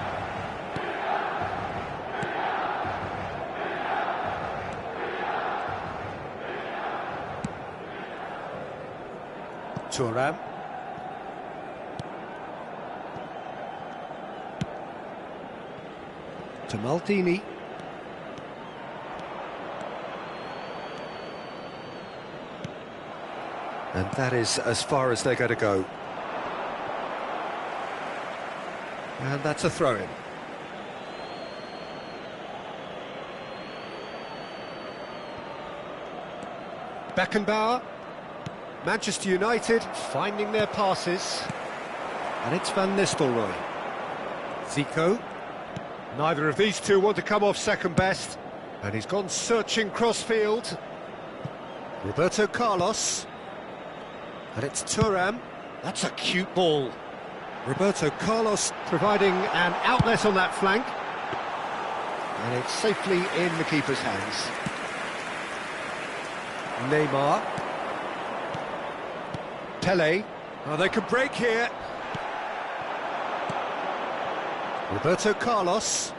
Thuram. To Maldini. And that is as far as they're going to go. And that's a throw-in. Beckenbauer. Manchester United finding their passes. And it's Van Nistelrooy. Zico. Neither of these two want to come off second best. And he's gone searching cross-field. Roberto Carlos. And it's Thuram. That's a cute ball. Roberto Carlos providing an outlet on that flank. And it's safely in the keeper's hands. Neymar. Pele. Oh, they could break here. Roberto Carlos.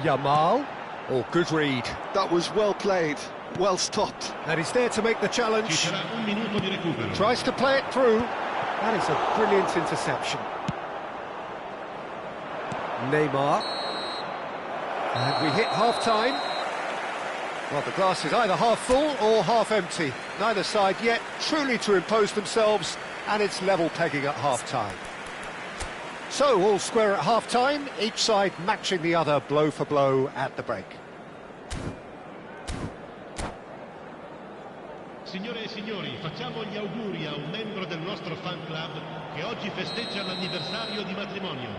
Yamal. Oh, good read. That was well played, well stopped. And he's there to make the challenge. Ci sarà un minuto di recupero. Tries to play it through. That is a brilliant interception. Neymar. And we hit half-time. Well, the glass is either half full or half empty. Neither side yet truly to impose themselves, and it's level pegging at half-time. So, all square at half-time, each side matching the other blow for blow at the break. Signore e signori, facciamo gli auguri a un membro del nostro fan club che oggi festeggia l'anniversario di matrimonio.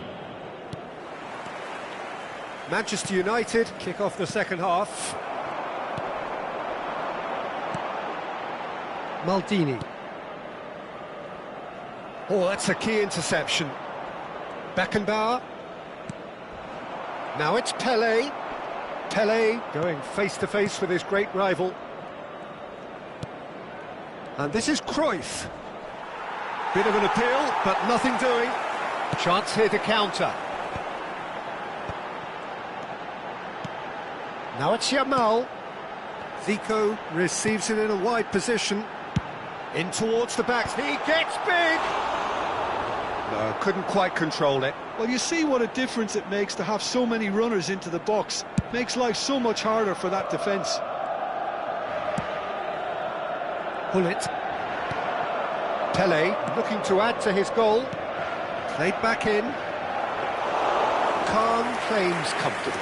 Manchester United kick off the second half. Maldini. Oh, that's a key interception. Beckenbauer. Now it's Pele. Pele going face-to-face with his great rival. And this is Cruyff. Bit of an appeal, but nothing doing. Chance here to counter. Now it's Yamal. Zico receives it in a wide position. In towards the backs. He gets big! No, couldn't quite control it. Well, you see what a difference it makes to have so many runners into the box. Makes life so much harder for that defence. Pullet. Pele looking to add to his goal. Played back in. Khan claims comfortably.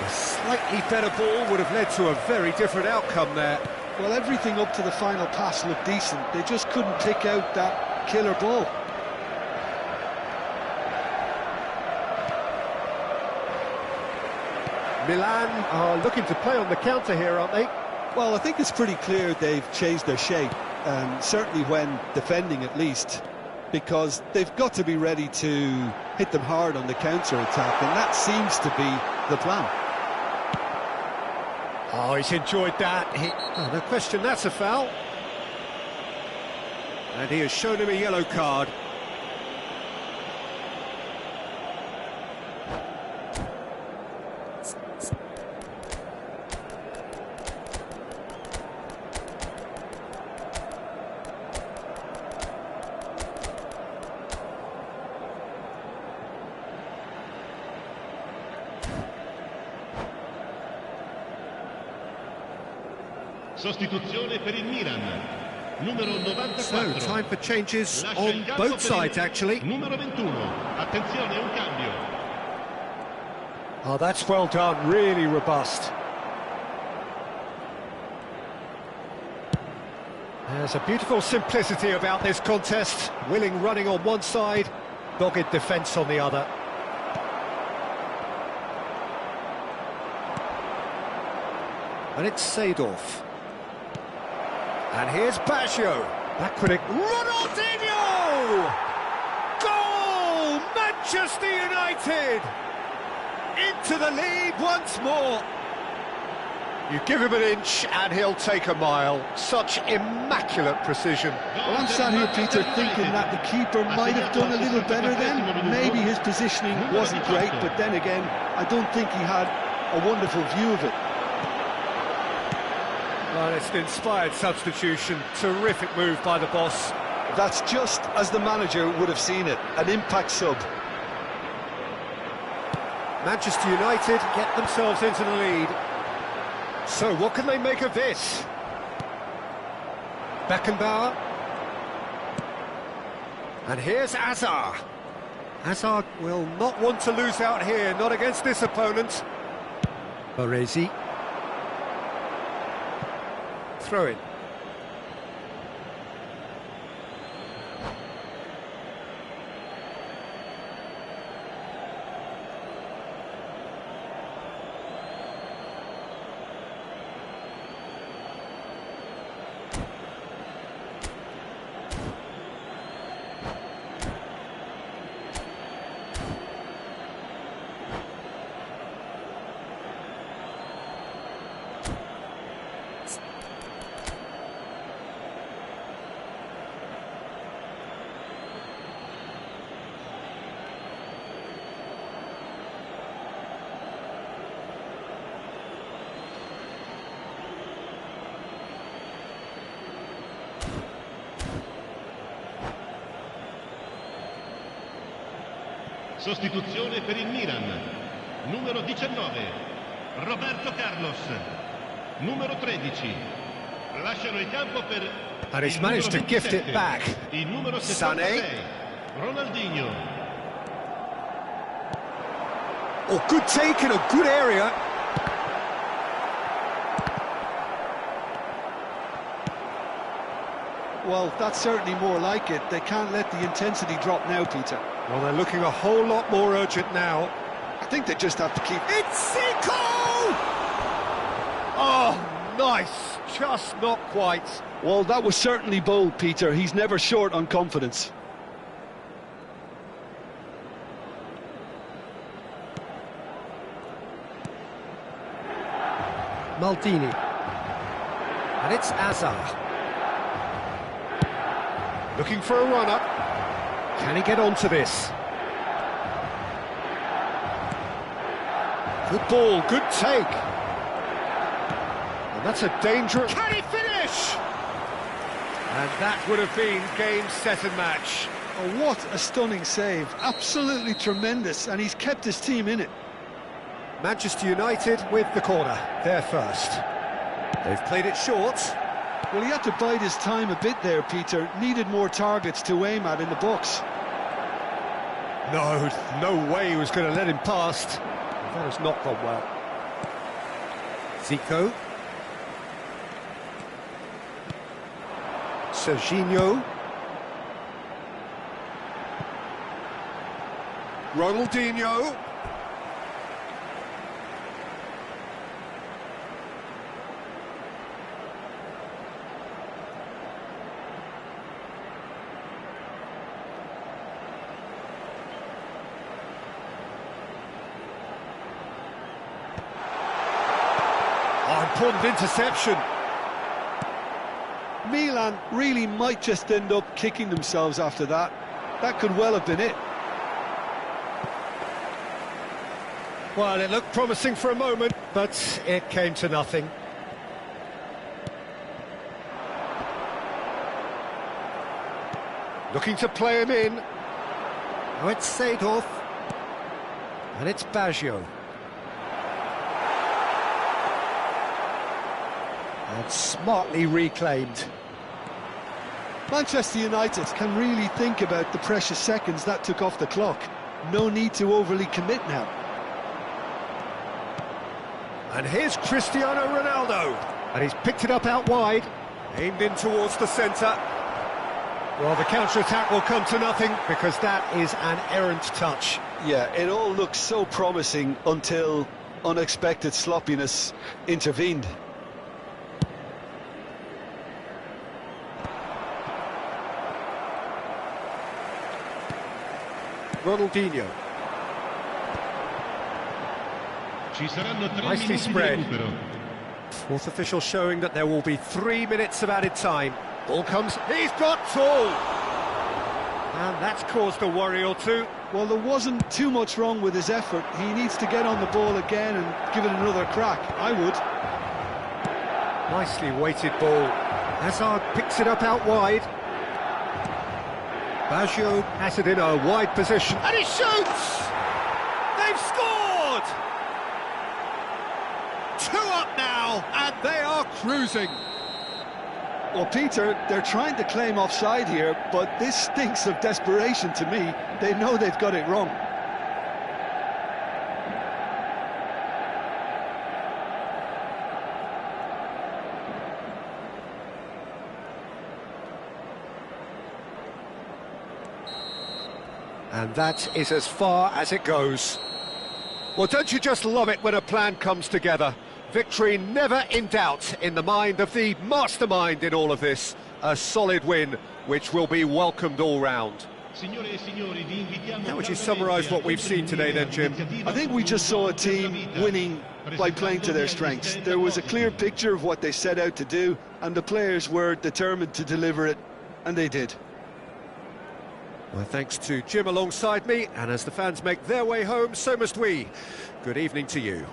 A slightly better ball would have led to a very different outcome there. Well, everything up to the final pass looked decent. They just couldn't pick out that killer ball. Milan are looking to play on the counter here, aren't they? Well, I think it's pretty clear they've changed their shape, certainly when defending at least, because they've got to be ready to hit them hard on the counter-attack, and that seems to be the plan. Oh, he's enjoyed that. No question, that's a foul. And he has shown him a yellow card. Sostituzione per il Milan. Numero 94. So, time for changes on both sides, actually. Numero 21. Attenzione, un cambio. Oh, that's well done, really robust. There's a beautiful simplicity about this contest. Willing running on one side, dogged defence on the other. And it's Seedorf. And here's Baggio. That critic, Ronaldinho! Goal! Manchester United! Into the lead once more. You give him an inch and he'll take a mile. Such immaculate precision. Well, I'm sat here, Peter, thinking that the keeper might have done a little better then. Maybe his positioning wasn't great, but then again, I don't think he had a wonderful view of it. Well, it's an inspired substitution. Terrific move by the boss. That's just as the manager would have seen it, an impact sub. Manchester United get themselves into the lead. So, what can they make of this? Beckenbauer. And here's Azar. Azar will not want to lose out here, not against this opponent. Baresi. Throw in. Sostituzione per il Milan. Numero 19, Roberto Carlos. Numero 13, lasciano il campo per And he's managed to gift it back. il numero 76, Sané. Ronaldinho. Oh, good take in a good area. Well, that's certainly more like it. They can't let the intensity drop now, Peter. Well, they're looking a whole lot more urgent now. I think they just have to keep... It's Zico! Oh, nice. Just not quite. Well, that was certainly bold, Peter. He's never short on confidence. Maldini. And it's Azar. Looking for a run-up. Can he get onto this? Good ball, good take. And that's a dangerous... Can he finish? And that would have been game, set and match. Oh, what a stunning save. Absolutely tremendous, and he's kept his team in it. Manchester United with the corner, there first. They've played it short. Well, he had to bide his time a bit there, Peter. Needed more targets to aim at in the box. No way he was going to let him past. That has not gone well. Zico. Serginho. Ronaldinho. Important interception. Milan really might just end up kicking themselves after that. That could well have been it. Well, it looked promising for a moment, but it came to nothing. Looking to play him in. Now it's Seedorf. And it's Baggio. And smartly reclaimed. Manchester United can really think about the precious seconds that took off the clock. No need to overly commit now. And here's Cristiano Ronaldo. And he's picked it up out wide. Aimed in towards the centre. Well, the counter-attack will come to nothing because that is an errant touch. Yeah, it all looks so promising until unexpected sloppiness intervened. Ci Ronaldinho. saranno 3 Nicely minuti di spread. recupero. Fourth official showing that there will be 3 minutes of added time. Ball comes, he's got tall! And that's caused a worry or two. Well, there wasn't too much wrong with his effort. He needs to get on the ball again and give it another crack. I would. Nicely weighted ball. Hazard picks it up out wide. Baggio has it in a wide position. And he shoots! They've scored! 2 up now, and they are cruising. Well, Peter, they're trying to claim offside here, but this stinks of desperation to me. They know they've got it wrong. And that is as far as it goes. Well, don't you just love it when a plan comes together? Victory never in doubt in the mind of the mastermind in all of this. A solid win, which will be welcomed all round. How would you summarise what we've seen today then, Jim? I think we just saw a team winning by playing to their strengths. There was a clear picture of what they set out to do, and the players were determined to deliver it, and they did. Well, thanks to Jim alongside me, and as the fans make their way home, so must we. Good evening to you.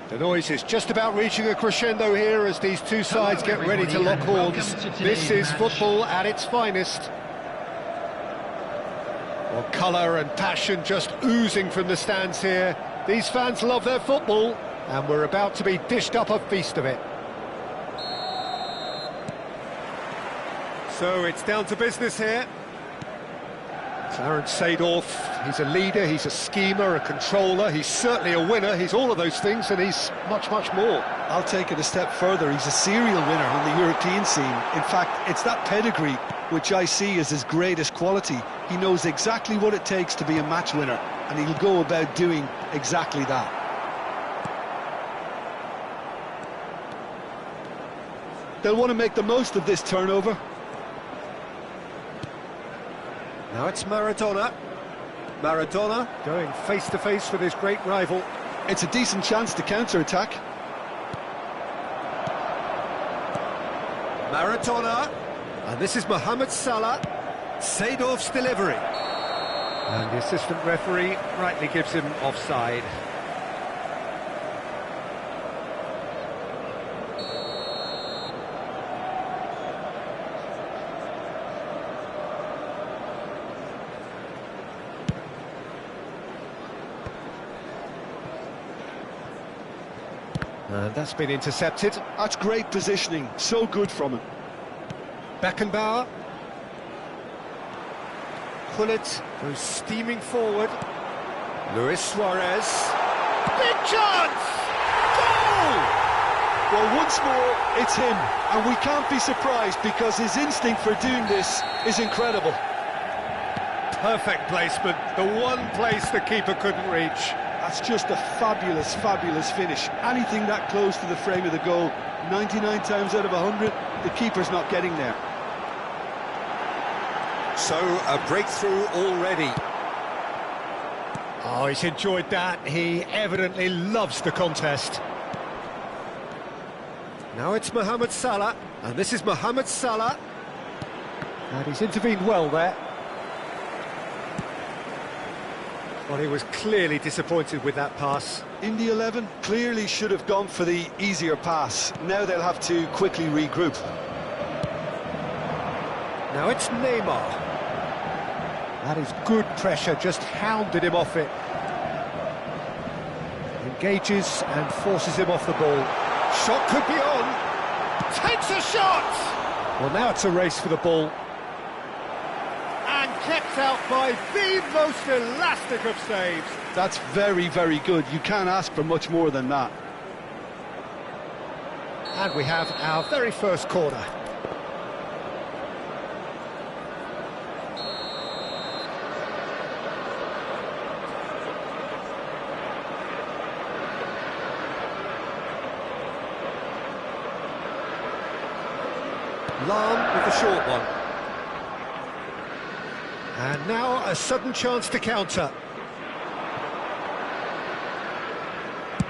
The noise is just about reaching a crescendo here as these two sides get ready to lock horns. This is football at its finest. Well, colour and passion just oozing from the stands here. These fans love their football, and we're about to be dished up a feast of it. So it's down to business here. Clarence Seedorf, he's a leader, he's a schemer, a controller, he's certainly a winner, he's all of those things, and he's much, much more. I'll take it a step further, he's a serial winner on the European scene. In fact, it's that pedigree which I see as his greatest quality. He knows exactly what it takes to be a match winner, and he'll go about doing exactly that. They'll want to make the most of this turnover. Now it's Maradona. Maradona going face-to-face with his great rival. It's a decent chance to counter-attack. Maradona. And this is Mohamed Salah. Seedorf's delivery. And the assistant referee rightly gives him offside. And that's been intercepted. That's great positioning, so good from him. Beckenbauer. Gullit goes steaming forward. Luis Suarez. Big chance! Goal! Well, once more, it's him, and we can't be surprised because his instinct for doing this is incredible. Perfect placement, the one place the keeper couldn't reach. That's just a fabulous, fabulous finish. Anything that close to the frame of the goal, 99 times out of 100, the keeper's not getting there. So, a breakthrough already. Oh, he's enjoyed that. He evidently loves the contest. Now it's Mohamed Salah, and this is Mohamed Salah. And he's intervened well there. Well, he was clearly disappointed with that pass. In the 11, clearly should have gone for the easier pass. Now they'll have to quickly regroup. Now it's Neymar. That is good pressure, just hounded him off it. Engages and forces him off the ball. Shot could be on. Takes a shot! Well, now it's a race for the ball. And kept out by the most elastic of saves. That's very, very good. You can't ask for much more than that. And we have our very first corner. Lahm with the short one. And now a sudden chance to counter.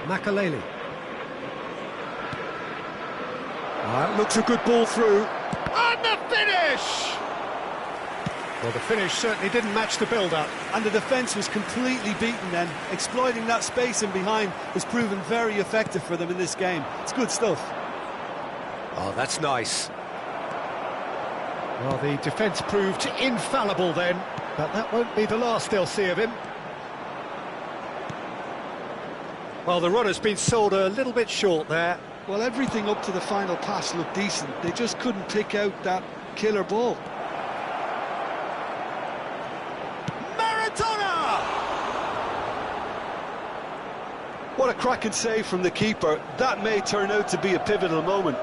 Makaleli. Looks a good ball through. And the finish! Well, the finish certainly didn't match the build-up. And the defence was completely beaten then. Exploiting that space in behind has proven very effective for them in this game. It's good stuff. Oh, that's nice. Well, the defence proved infallible then, but that won't be the last they'll see of him. Well, the runner's been sold a little bit short there. Well, everything up to the final pass looked decent. They just couldn't pick out that killer ball. Maradona! What a cracking save from the keeper. That may turn out to be a pivotal moment.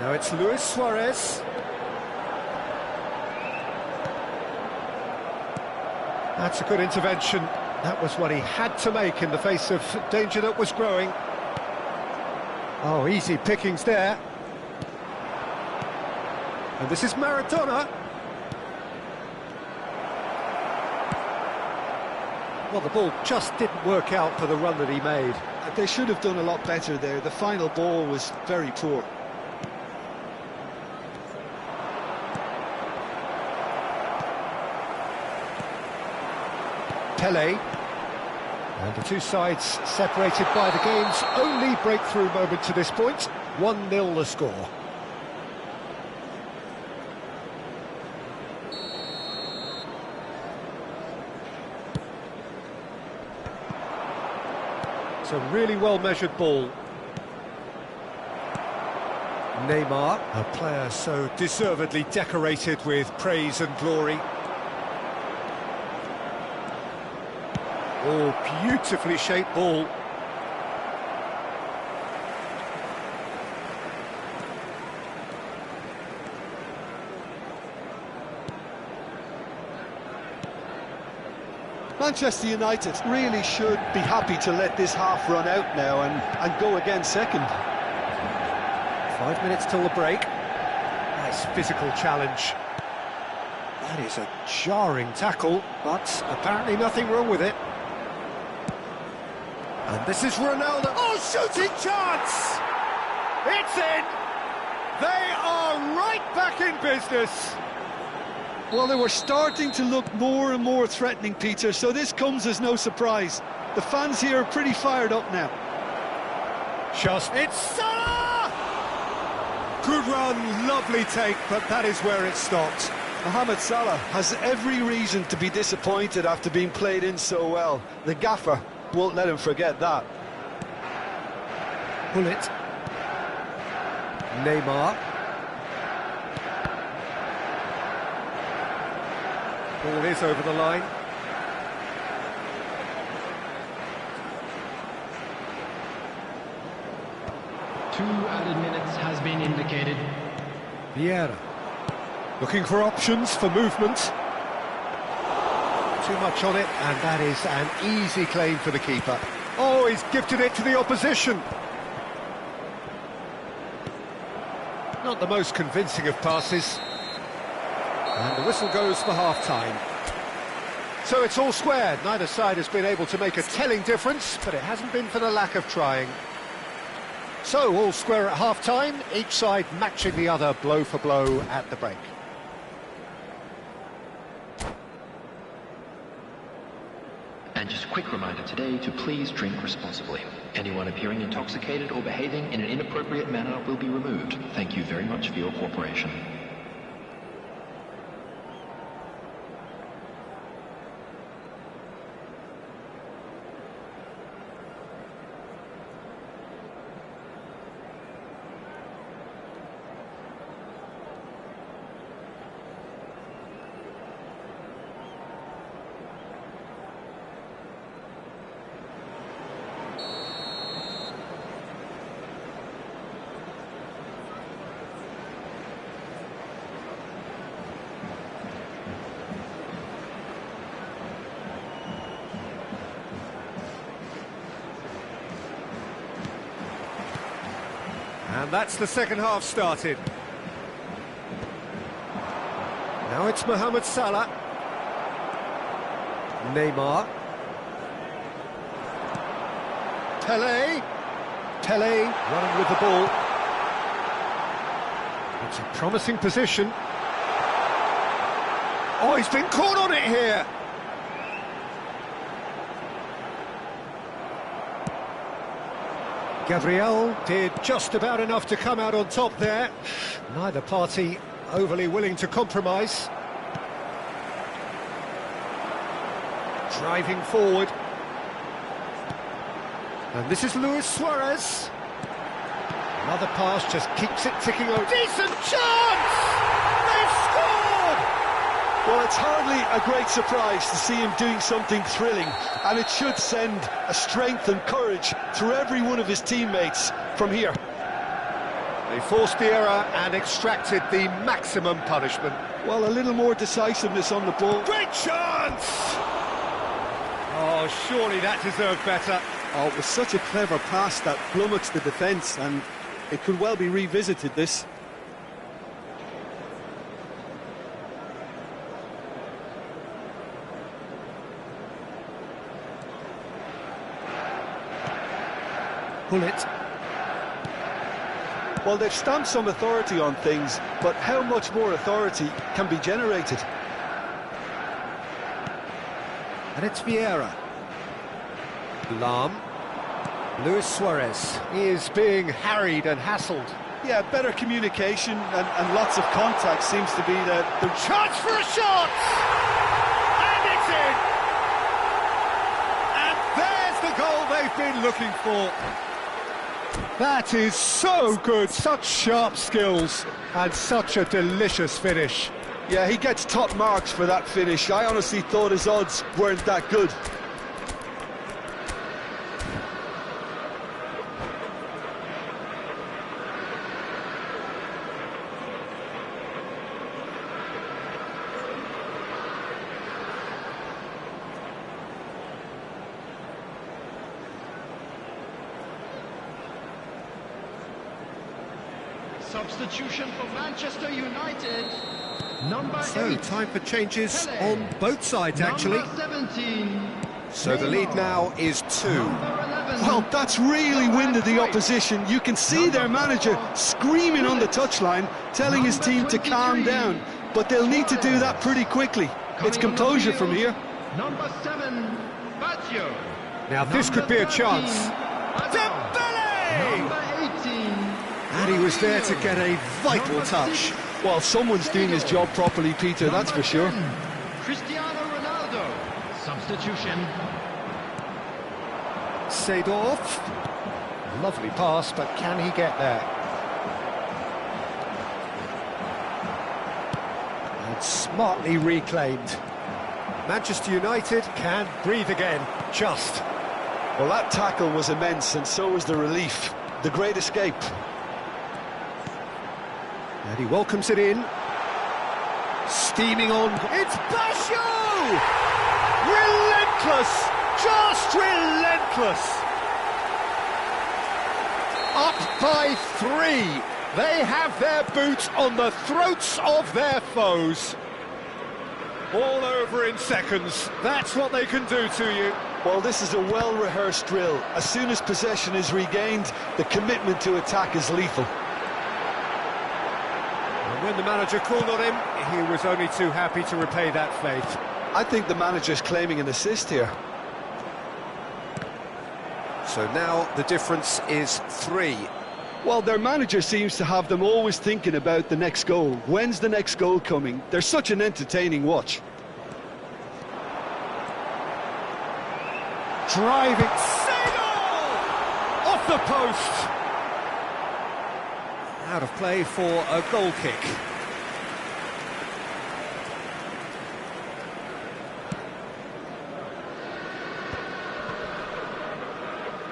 Now it's Luis Suarez. That's a good intervention. That was what he had to make in the face of danger that was growing. Oh, easy pickings there. And this is Maradona. Well, the ball just didn't work out for the run that he made. They should have done a lot better there. The final ball was very poor. Pelé. And the two sides separated by the game's only breakthrough moment to this point. 1-0 the score. It's a really well-measured ball. Neymar, a player so deservedly decorated with praise and glory. Oh, beautifully shaped ball. Manchester United really should be happy to let this half run out now and go again second. 5 minutes till the break. Nice physical challenge. That is a jarring tackle, but apparently nothing wrong with it. And this is Ronaldo. Oh, shooting chance! It's in! They are right back in business. Well, they were starting to look more and more threatening, Peter, so this comes as no surprise. The fans here are pretty fired up now. It's Salah! Good run, lovely take, but that is where it stopped. Mohamed Salah has every reason to be disappointed after being played in so well. The gaffer won't let him forget that. Bullet. Neymar. Ball is over the line. Two added minutes has been indicated. Vieira. Looking for options for movement. Too much on it, and that is an easy claim for the keeper. Oh, he's gifted it to the opposition. Not the most convincing of passes. And the whistle goes for half-time. So it's all square. Neither side has been able to make a telling difference, but it hasn't been for the lack of trying. So all square at half-time, each side matching the other blow for blow at the break. And just a quick reminder today to please drink responsibly. Anyone appearing intoxicated or behaving in an inappropriate manner will be removed. Thank you very much for your cooperation. And that's the second half started. Now it's Mohamed Salah. Neymar. Tele running with the ball. It's a promising position. Oh, he's been caught on it here. Gabriel did just about enough to come out on top there. Neither party overly willing to compromise. Driving forward. And this is Luis Suarez. Another pass just keeps it ticking over. Decent chance! They've scored! Well, it's hardly a great surprise to see him doing something thrilling, and it should send a strength and courage through every one of his teammates from here. They forced the error and extracted the maximum punishment. Well, a little more decisiveness on the ball. Great chance! Oh, surely that deserved better. Oh, it was such a clever pass that flummoxed the defence, and it could well be revisited, this. Bullet. Well, they've stamped some authority on things, but how much more authority can be generated? And it's Vieira. Lam. Luis Suarez is being harried and hassled. Yeah, better communication and lots of contact seems to be the Chance for a shot! And it's in! And there's the goal they've been looking for. That is so good, such sharp skills and such a delicious finish. Yeah, he gets top marks for that finish. I honestly thought his odds weren't that good. Substitution for Manchester United. Number 8. Time for changes on both sides, actually. Number 17. So the lead now is 2. Well, that's really winded the opposition. You can see their manager screaming on the touchline, telling his team to calm down. But they'll need to do that pretty quickly. It's composure from here. Number 7, Baggio. Now this could be a chance. Number 18. And he was there to get a vital touch. Well, someone's doing his job properly, Peter, that's for sure. Cristiano Ronaldo. Substitution. Seedorf. Lovely pass, but can he get there? And smartly reclaimed. Manchester United can breathe again, just. Well, that tackle was immense, and so was the relief. The great escape. And he welcomes it in. Steaming on. It's Baggio! Relentless! Just relentless! Up by 3. They have their boots on the throats of their foes. All over in seconds. That's what they can do to you. Well, this is a well-rehearsed drill. As soon as possession is regained, the commitment to attack is lethal. When the manager called on him, he was only too happy to repay that faith. I think the manager's claiming an assist here. So now the difference is 3. Well, their manager seems to have them always thinking about the next goal. When's the next goal coming? They're such an entertaining watch. Driving Seagull! Off the post! Out of play for a goal kick.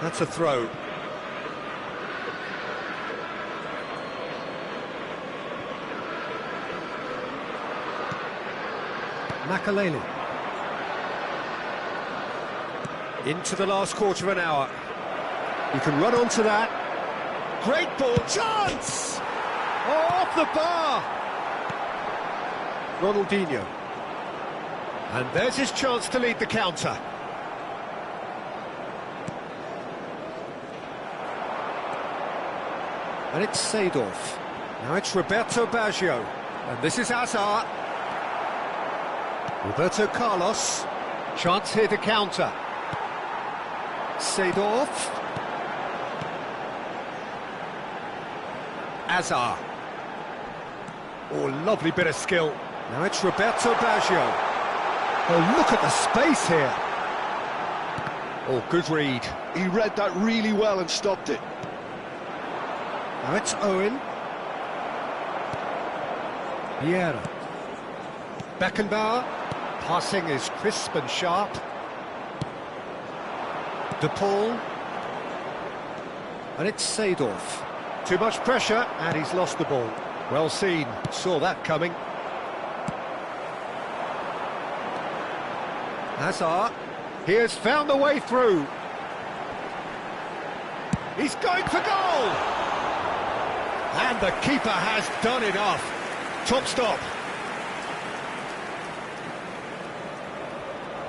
That's a throw. Makaleli. Into the last quarter of an hour. You can run onto that. Great ball, chance! Oh, off the bar! Ronaldinho. And there's his chance to lead the counter. And it's Seedorf. Now it's Roberto Baggio. And this is Hazard. Roberto Carlos. Chance here to counter. Seedorf. Hazard. Oh, lovely bit of skill. Now it's Roberto Baggio. Oh, look at the space here. Oh, good read. He read that really well and stopped it. Now it's Owen. Vieira. Beckenbauer. Passing is crisp and sharp. De Paul. And it's Seedorf. Too much pressure, and he's lost the ball. Well seen, saw that coming. Hazard, he has found the way through. He's going for goal! And the keeper has done enough. Top stop.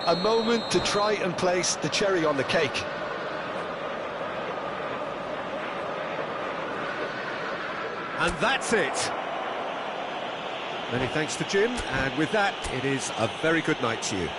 A moment to try and place the cherry on the cake. And that's it. Many thanks to Jim, and with that, it is a very good night to you.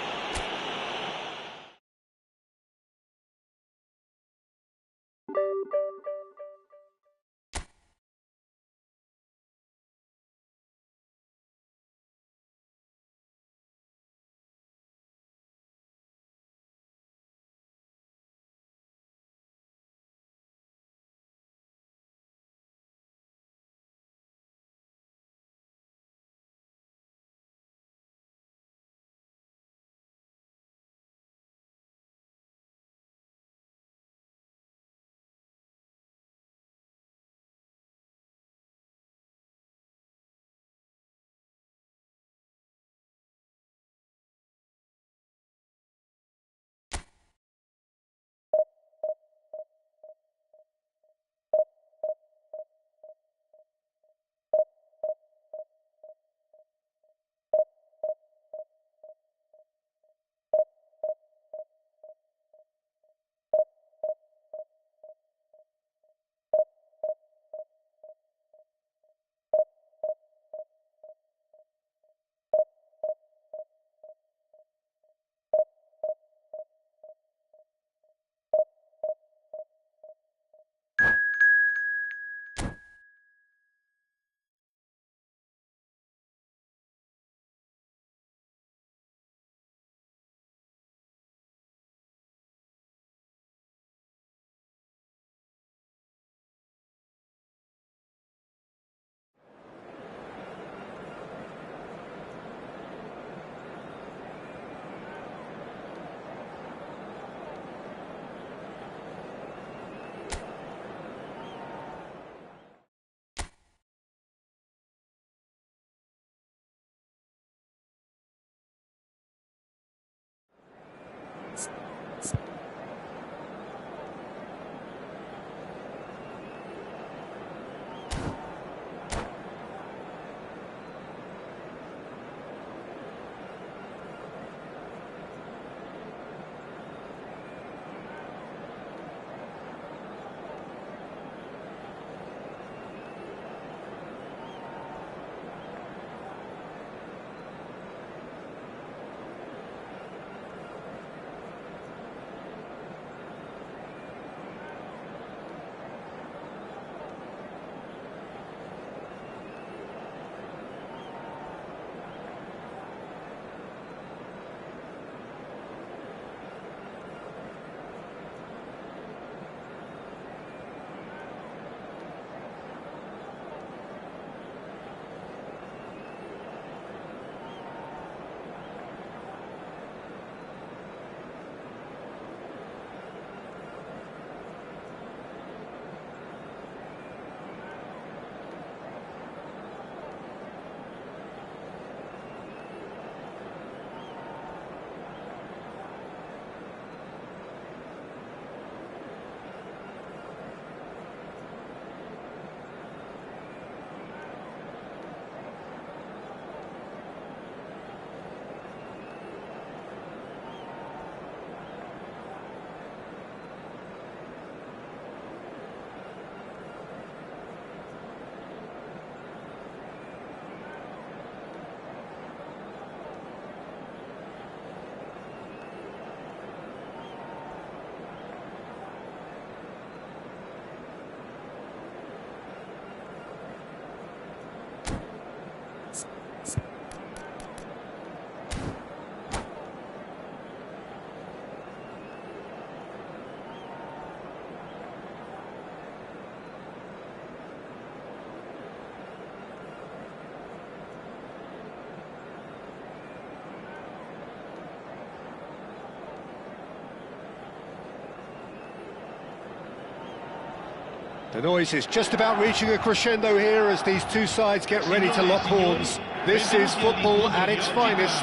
The noise is just about reaching a crescendo here as these two sides get ready to lock horns. This is football at its finest.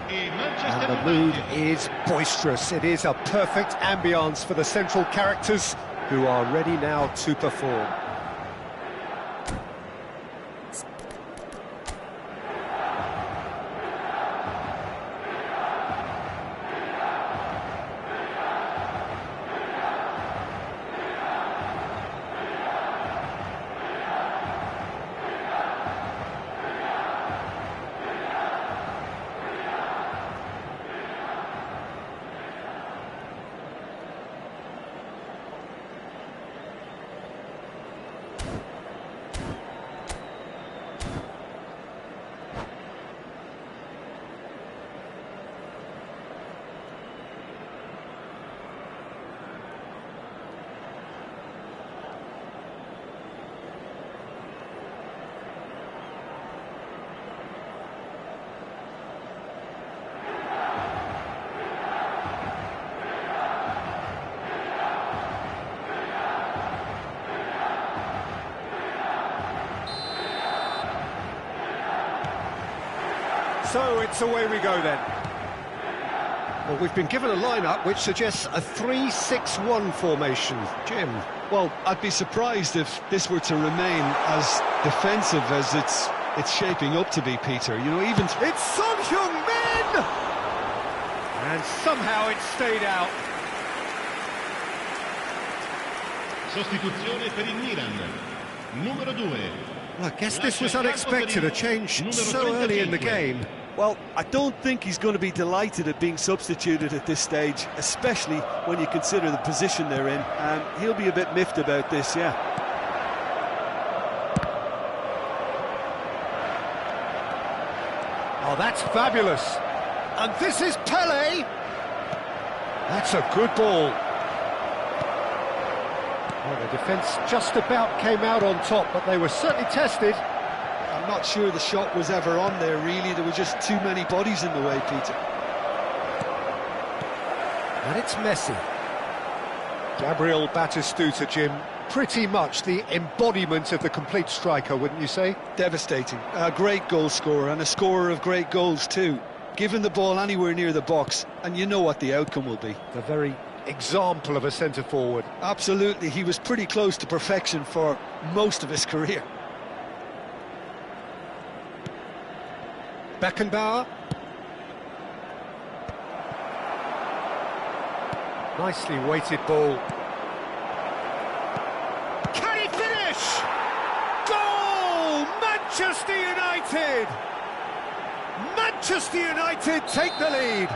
And the mood is boisterous. It is a perfect ambience for the central characters who are ready now to perform. So it's away we go then. Well, we've been given a lineup which suggests a 3-6-1 formation. Jim? Well, I'd be surprised if this were to remain as defensive as it's shaping up to be, Peter. You know, even... It's Son Heung-min! And somehow it stayed out. Sostituzione per il Milan. Numero 2. Well, I guess this was unexpected, a change so early in the game. Well, I don't think he's going to be delighted at being substituted at this stage, especially when you consider the position they're in. He'll be a bit miffed about this, yeah. Oh, that's fabulous. And this is Pele. That's a good ball. Well, the defence just about came out on top, but they were certainly tested. I'm not sure the shot was ever on there, really. There were just too many bodies in the way, Peter. And it's Messi. Gabriel Batistuta, Jim. Pretty much the embodiment of the complete striker, wouldn't you say? Devastating. A great goal scorer and a scorer of great goals too. Given the ball anywhere near the box, and you know what the outcome will be. The very example of a centre-forward. Absolutely, he was pretty close to perfection for most of his career. Beckenbauer. Nicely weighted ball. Can he finish? Goal! Manchester United! Manchester United take the lead.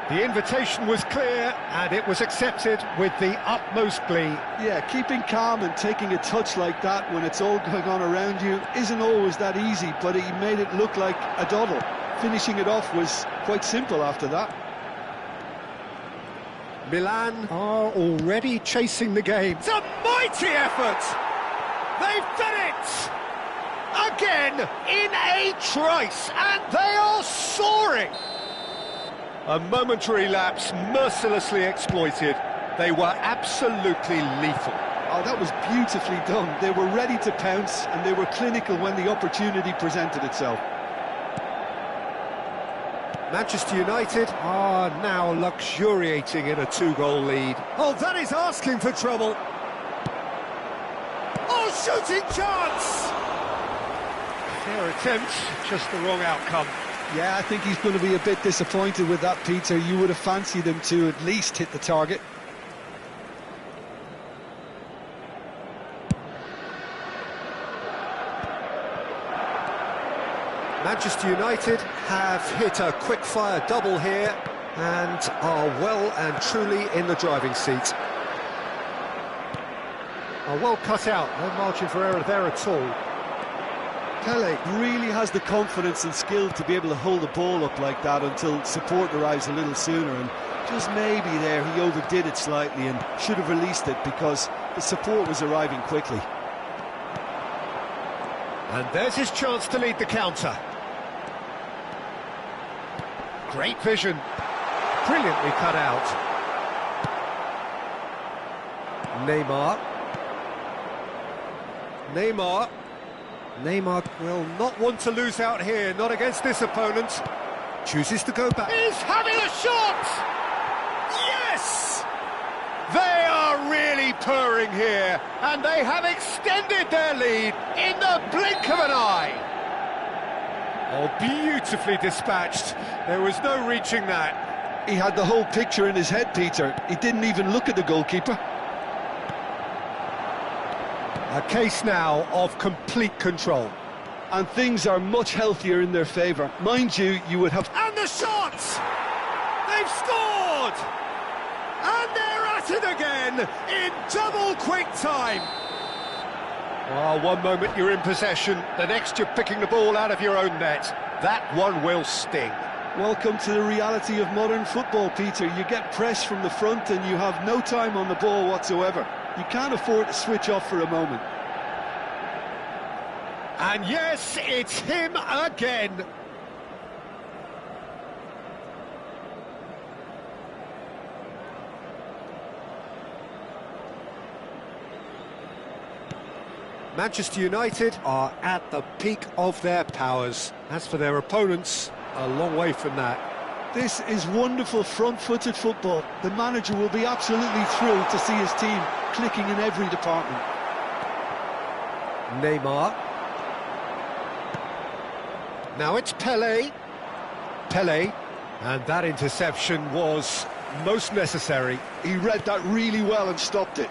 The invitation was clear and it was accepted with the utmost glee. Yeah, keeping calm and taking a touch like that when it's all going on around you isn't always that easy, but he made it look like a doddle. Finishing it off was quite simple after that. Milan are already chasing the game. It's a mighty effort! They've done it! Again, in a trice, and they are soaring! A momentary lapse mercilessly exploited. They were absolutely lethal. Oh, that was beautifully done. They were ready to pounce and they were clinical when the opportunity presented itself. Manchester United are now luxuriating in a 2-goal lead. Oh, that is asking for trouble. Oh, shooting chance! Fair attempt, just the wrong outcome. Yeah, I think he's going to be a bit disappointed with that, Peter. You would have fancied him to at least hit the target. Manchester United have hit a quick-fire double here and are well and truly in the driving seat. Well cut out, no margin for error there at all. Pele really has the confidence and skill to be able to hold the ball up like that until support arrives a little sooner, and just maybe there he overdid it slightly and should have released it because the support was arriving quickly. And there's his chance to lead the counter. Great vision, brilliantly cut out. Neymar. Neymar will not want to lose out here, not against this opponent. Chooses to go back. He's having a shot! Yes! They are really purring here, and they have extended their lead in the blink of an eye. Oh, beautifully dispatched. There was no reaching that. He had the whole picture in his head, Peter. He didn't even look at the goalkeeper. A case now of complete control. And things are much healthier in their favour. Mind you, you would have... And the shot! They've scored! And they're at it again in double quick time. Well, one moment you're in possession, the next you're picking the ball out of your own net. That one will sting. Welcome to the reality of modern football, Peter. You get pressed from the front and you have no time on the ball whatsoever. You can't afford to switch off for a moment. And yes, it's him again. Manchester United are at the peak of their powers. As for their opponents, a long way from that. This is wonderful front-footed football. The manager will be absolutely thrilled to see his team clicking in every department. Neymar. Now it's Pelé. And that interception was most necessary. He read that really well and stopped it.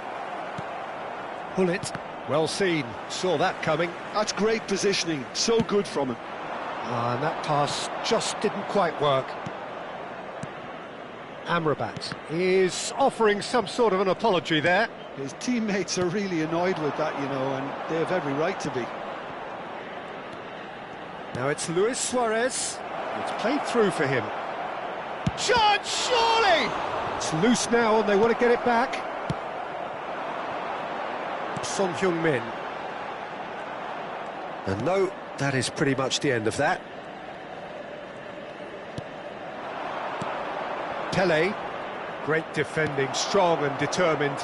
Bullet. Well seen. Saw that coming. That's great positioning. So good from him. And that pass just didn't quite work. Amrabat is offering some sort of an apology there. His teammates are really annoyed with that, you know, and they have every right to be. Now it's Luis Suarez. It's played through for him. Chance, surely! It's loose now and they want to get it back. Son Heung-min. And no, that is pretty much the end of that. Pelé, great defending, strong and determined.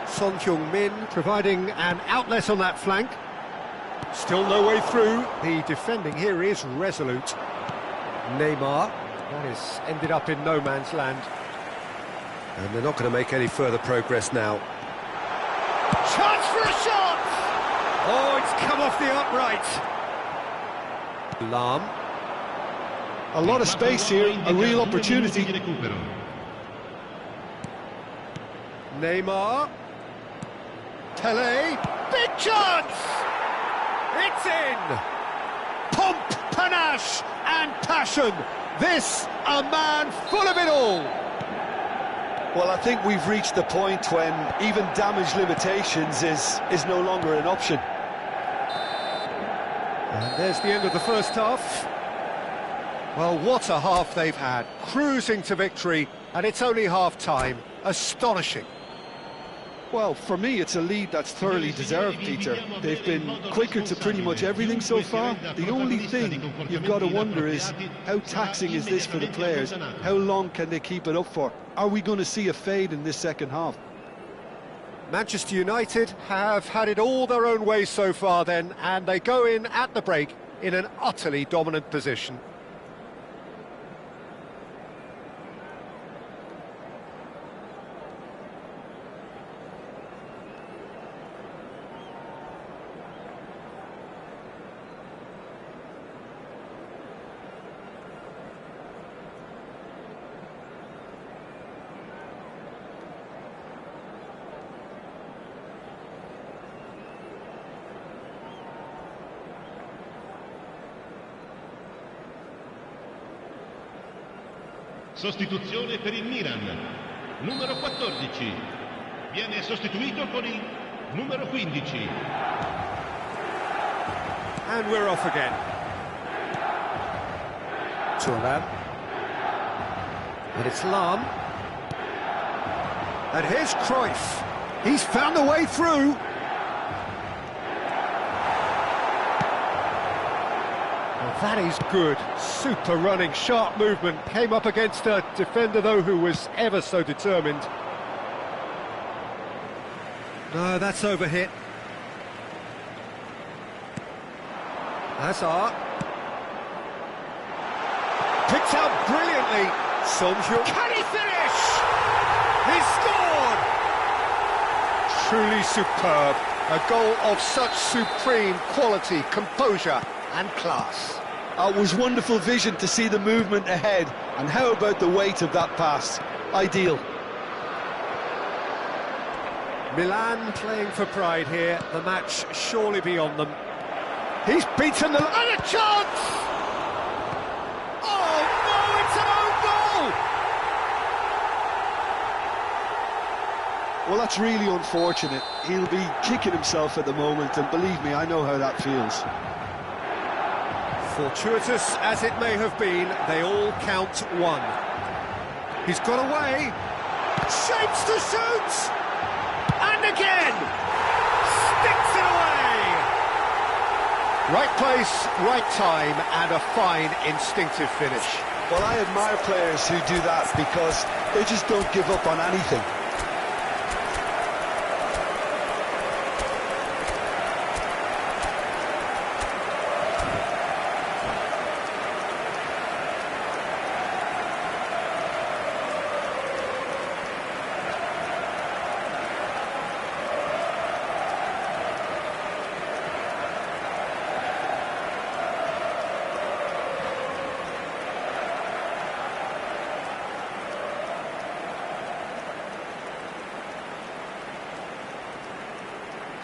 Son Heung-min providing an outlet on that flank. Still no way through. The defending here is resolute. Neymar, that has ended up in no man's land. And they're not going to make any further progress now. Chance for a shot! Oh, it's come off the upright. Lahm. A lot of space here, a real opportunity. Neymar. Pelé. Big chance! It's in! Pomp, panache and passion. This, a man full of it all. Well, I think we've reached the point when even damage limitations is no longer an option. And there's the end of the first half. Well, what a half they've had. Cruising to victory, and it's only half-time. Astonishing. Well, for me, it's a lead that's thoroughly deserved, Peter. They've been quicker to pretty much everything so far. The only thing you've got to wonder is, how taxing is this for the players? How long can they keep it up for? Are we going to see a fade in this second half? Manchester United have had it all their own way so far then, and they go in at the break in an utterly dominant position. Sostituzione per il Milan. Numero 14. Viene sostituito con il numero 15. And we're off again. Thuram. And it's Lahm. And here's Cruyff. He's found a way through. That is good. Super running, sharp movement. Came up against a defender, though, who was ever so determined. No, that's overhit. Hazard. Picked out brilliantly. Can he finish? He scored! Truly superb. A goal of such supreme quality, composure and class. It was wonderful vision to see the movement ahead. And how about the weight of that pass? Ideal. Milan playing for pride here. The match surely beyond them. He's beaten the... And a chance! Oh, no, it's an own goal! Well, that's really unfortunate. He'll be kicking himself at the moment, and believe me, I know how that feels. Fortuitous as it may have been, they all count one. He's got away. Shapes to shoot! And again! Sticks it away! Right place, right time, and a fine instinctive finish. Well, I admire players who do that because they just don't give up on anything.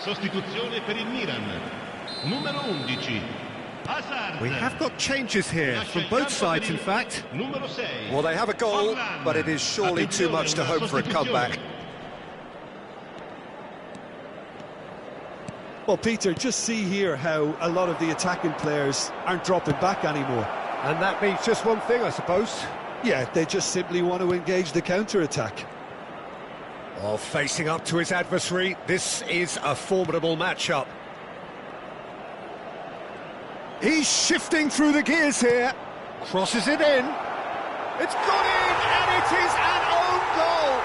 Sostituzione per il Milan. Numero 11. Hazard. We have got changes here from both sides, in fact. Numero 6. Well, they have a goal, but it is surely too much to hope for a comeback. Well, Peter, just see here how a lot of the attacking players aren't dropping back anymore. And that means just one thing, I suppose. Yeah, they just simply want to engage the counter-attack. Oh, facing up to his adversary, this is a formidable matchup. He's shifting through the gears here. Crosses it in. It's gone in, and it is an own goal.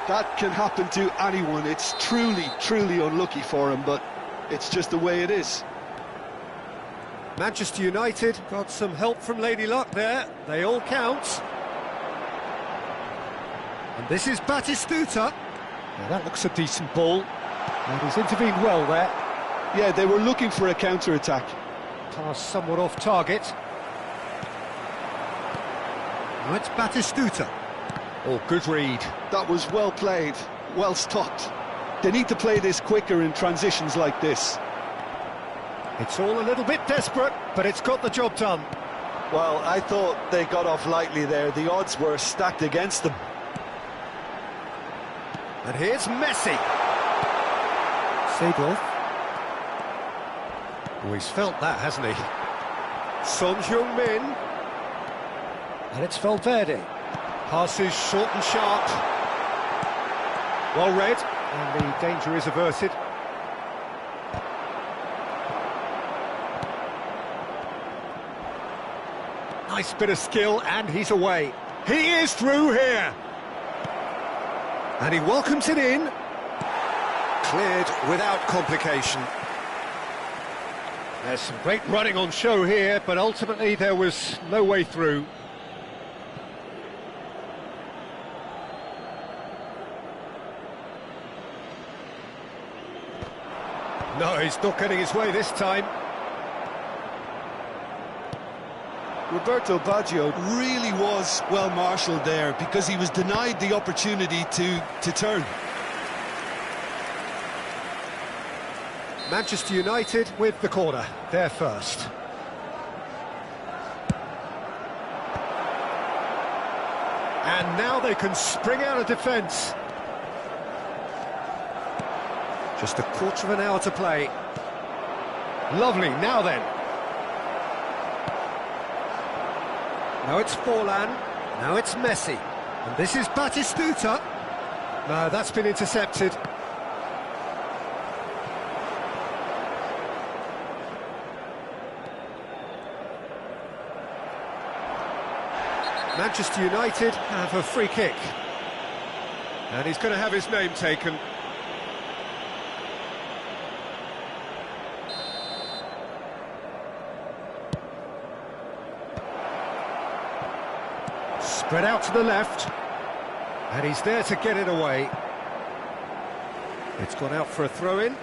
That can happen to anyone. It's truly, truly unlucky for him, but it's just the way it is. Manchester United got some help from Lady Luck there. They all count. And this is Batistuta. Now that looks a decent ball. And he's intervened well there. Yeah, they were looking for a counter-attack. Pass somewhat off target. Now it's Batistuta. Oh, good read. That was well played, well stopped. They need to play this quicker in transitions like this. It's all a little bit desperate, but it's got the job done. Well, I thought they got off lightly there. The odds were stacked against them. And here's Messi. Seedorf. Oh, he's felt that, hasn't he? Son Heung-min. And it's Valverde. Passes short and sharp. Well read, and the danger is averted. Nice bit of skill, and he's away. He is through here. And he welcomes it in. Cleared without complication. There's some great running on show here, but ultimately there was no way through. No, he's not getting his way this time. Roberto Baggio really was well marshalled there because he was denied the opportunity to turn. Manchester United with the corner, they're first. And now they can spring out of defence. Just a quarter of an hour to play. Lovely, now then. Now it's Forlan, now it's Messi. And this is Batistuta. No, that's been intercepted. Manchester United have a free kick. And he's going to have his name taken. Spread out to the left. And he's there to get it away. It's gone out for a throw-in.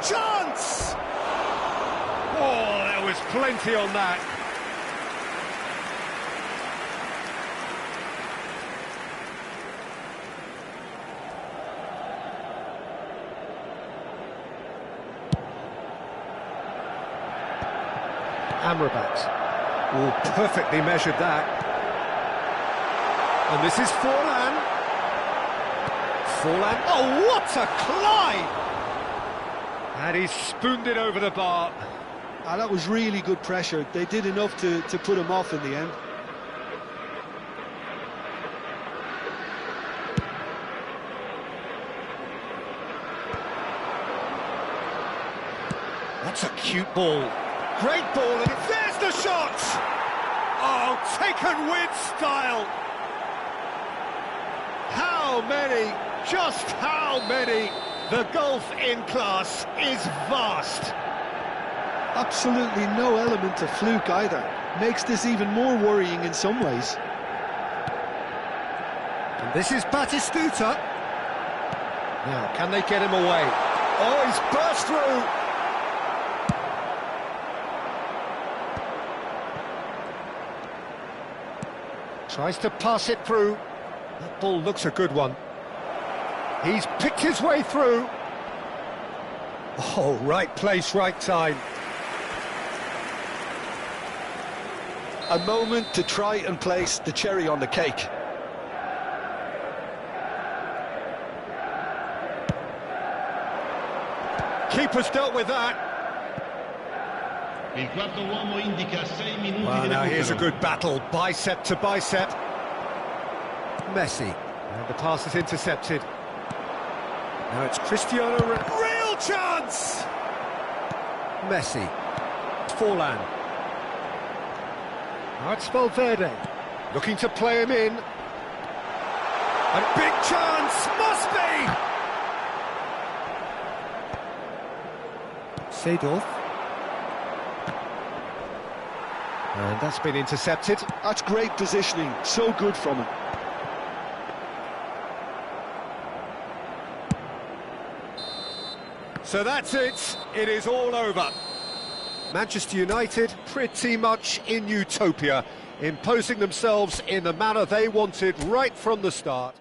Chance! Oh, there was plenty on that. Amrabat. Oh, perfectly measured that. And this is Forlan. Forlan. Oh, what a climb! And he's spooned it over the bar. That was really good pressure. They did enough to put him off in the end. That's a cute ball. Great ball, and there's the shot! Oh, taken with style! How many, just how many? The gulf in class is vast. Absolutely no element of fluke either. Makes this even more worrying in some ways. And this is Batistuta. Now, can they get him away? Oh, he's burst through! Tries to pass it through. That ball looks a good one. He's picked his way through. Oh, right place, right time. A moment to try and place the cherry on the cake. Keeper's dealt with that. Il quarto uomo indica 6 minuti Well, di now here's a recupero. good battle, bicep to bicep. Messi, and the pass is intercepted. Now it's Cristiano Ronaldo. Real chance! Messi. Forlan. Now it's Valverde. Looking to play him in. A big chance! Must be! Seedorf. And that's been intercepted. That's great positioning. So good from him. So that's it. It is all over. Manchester United pretty much in utopia, imposing themselves in the manner they wanted right from the start.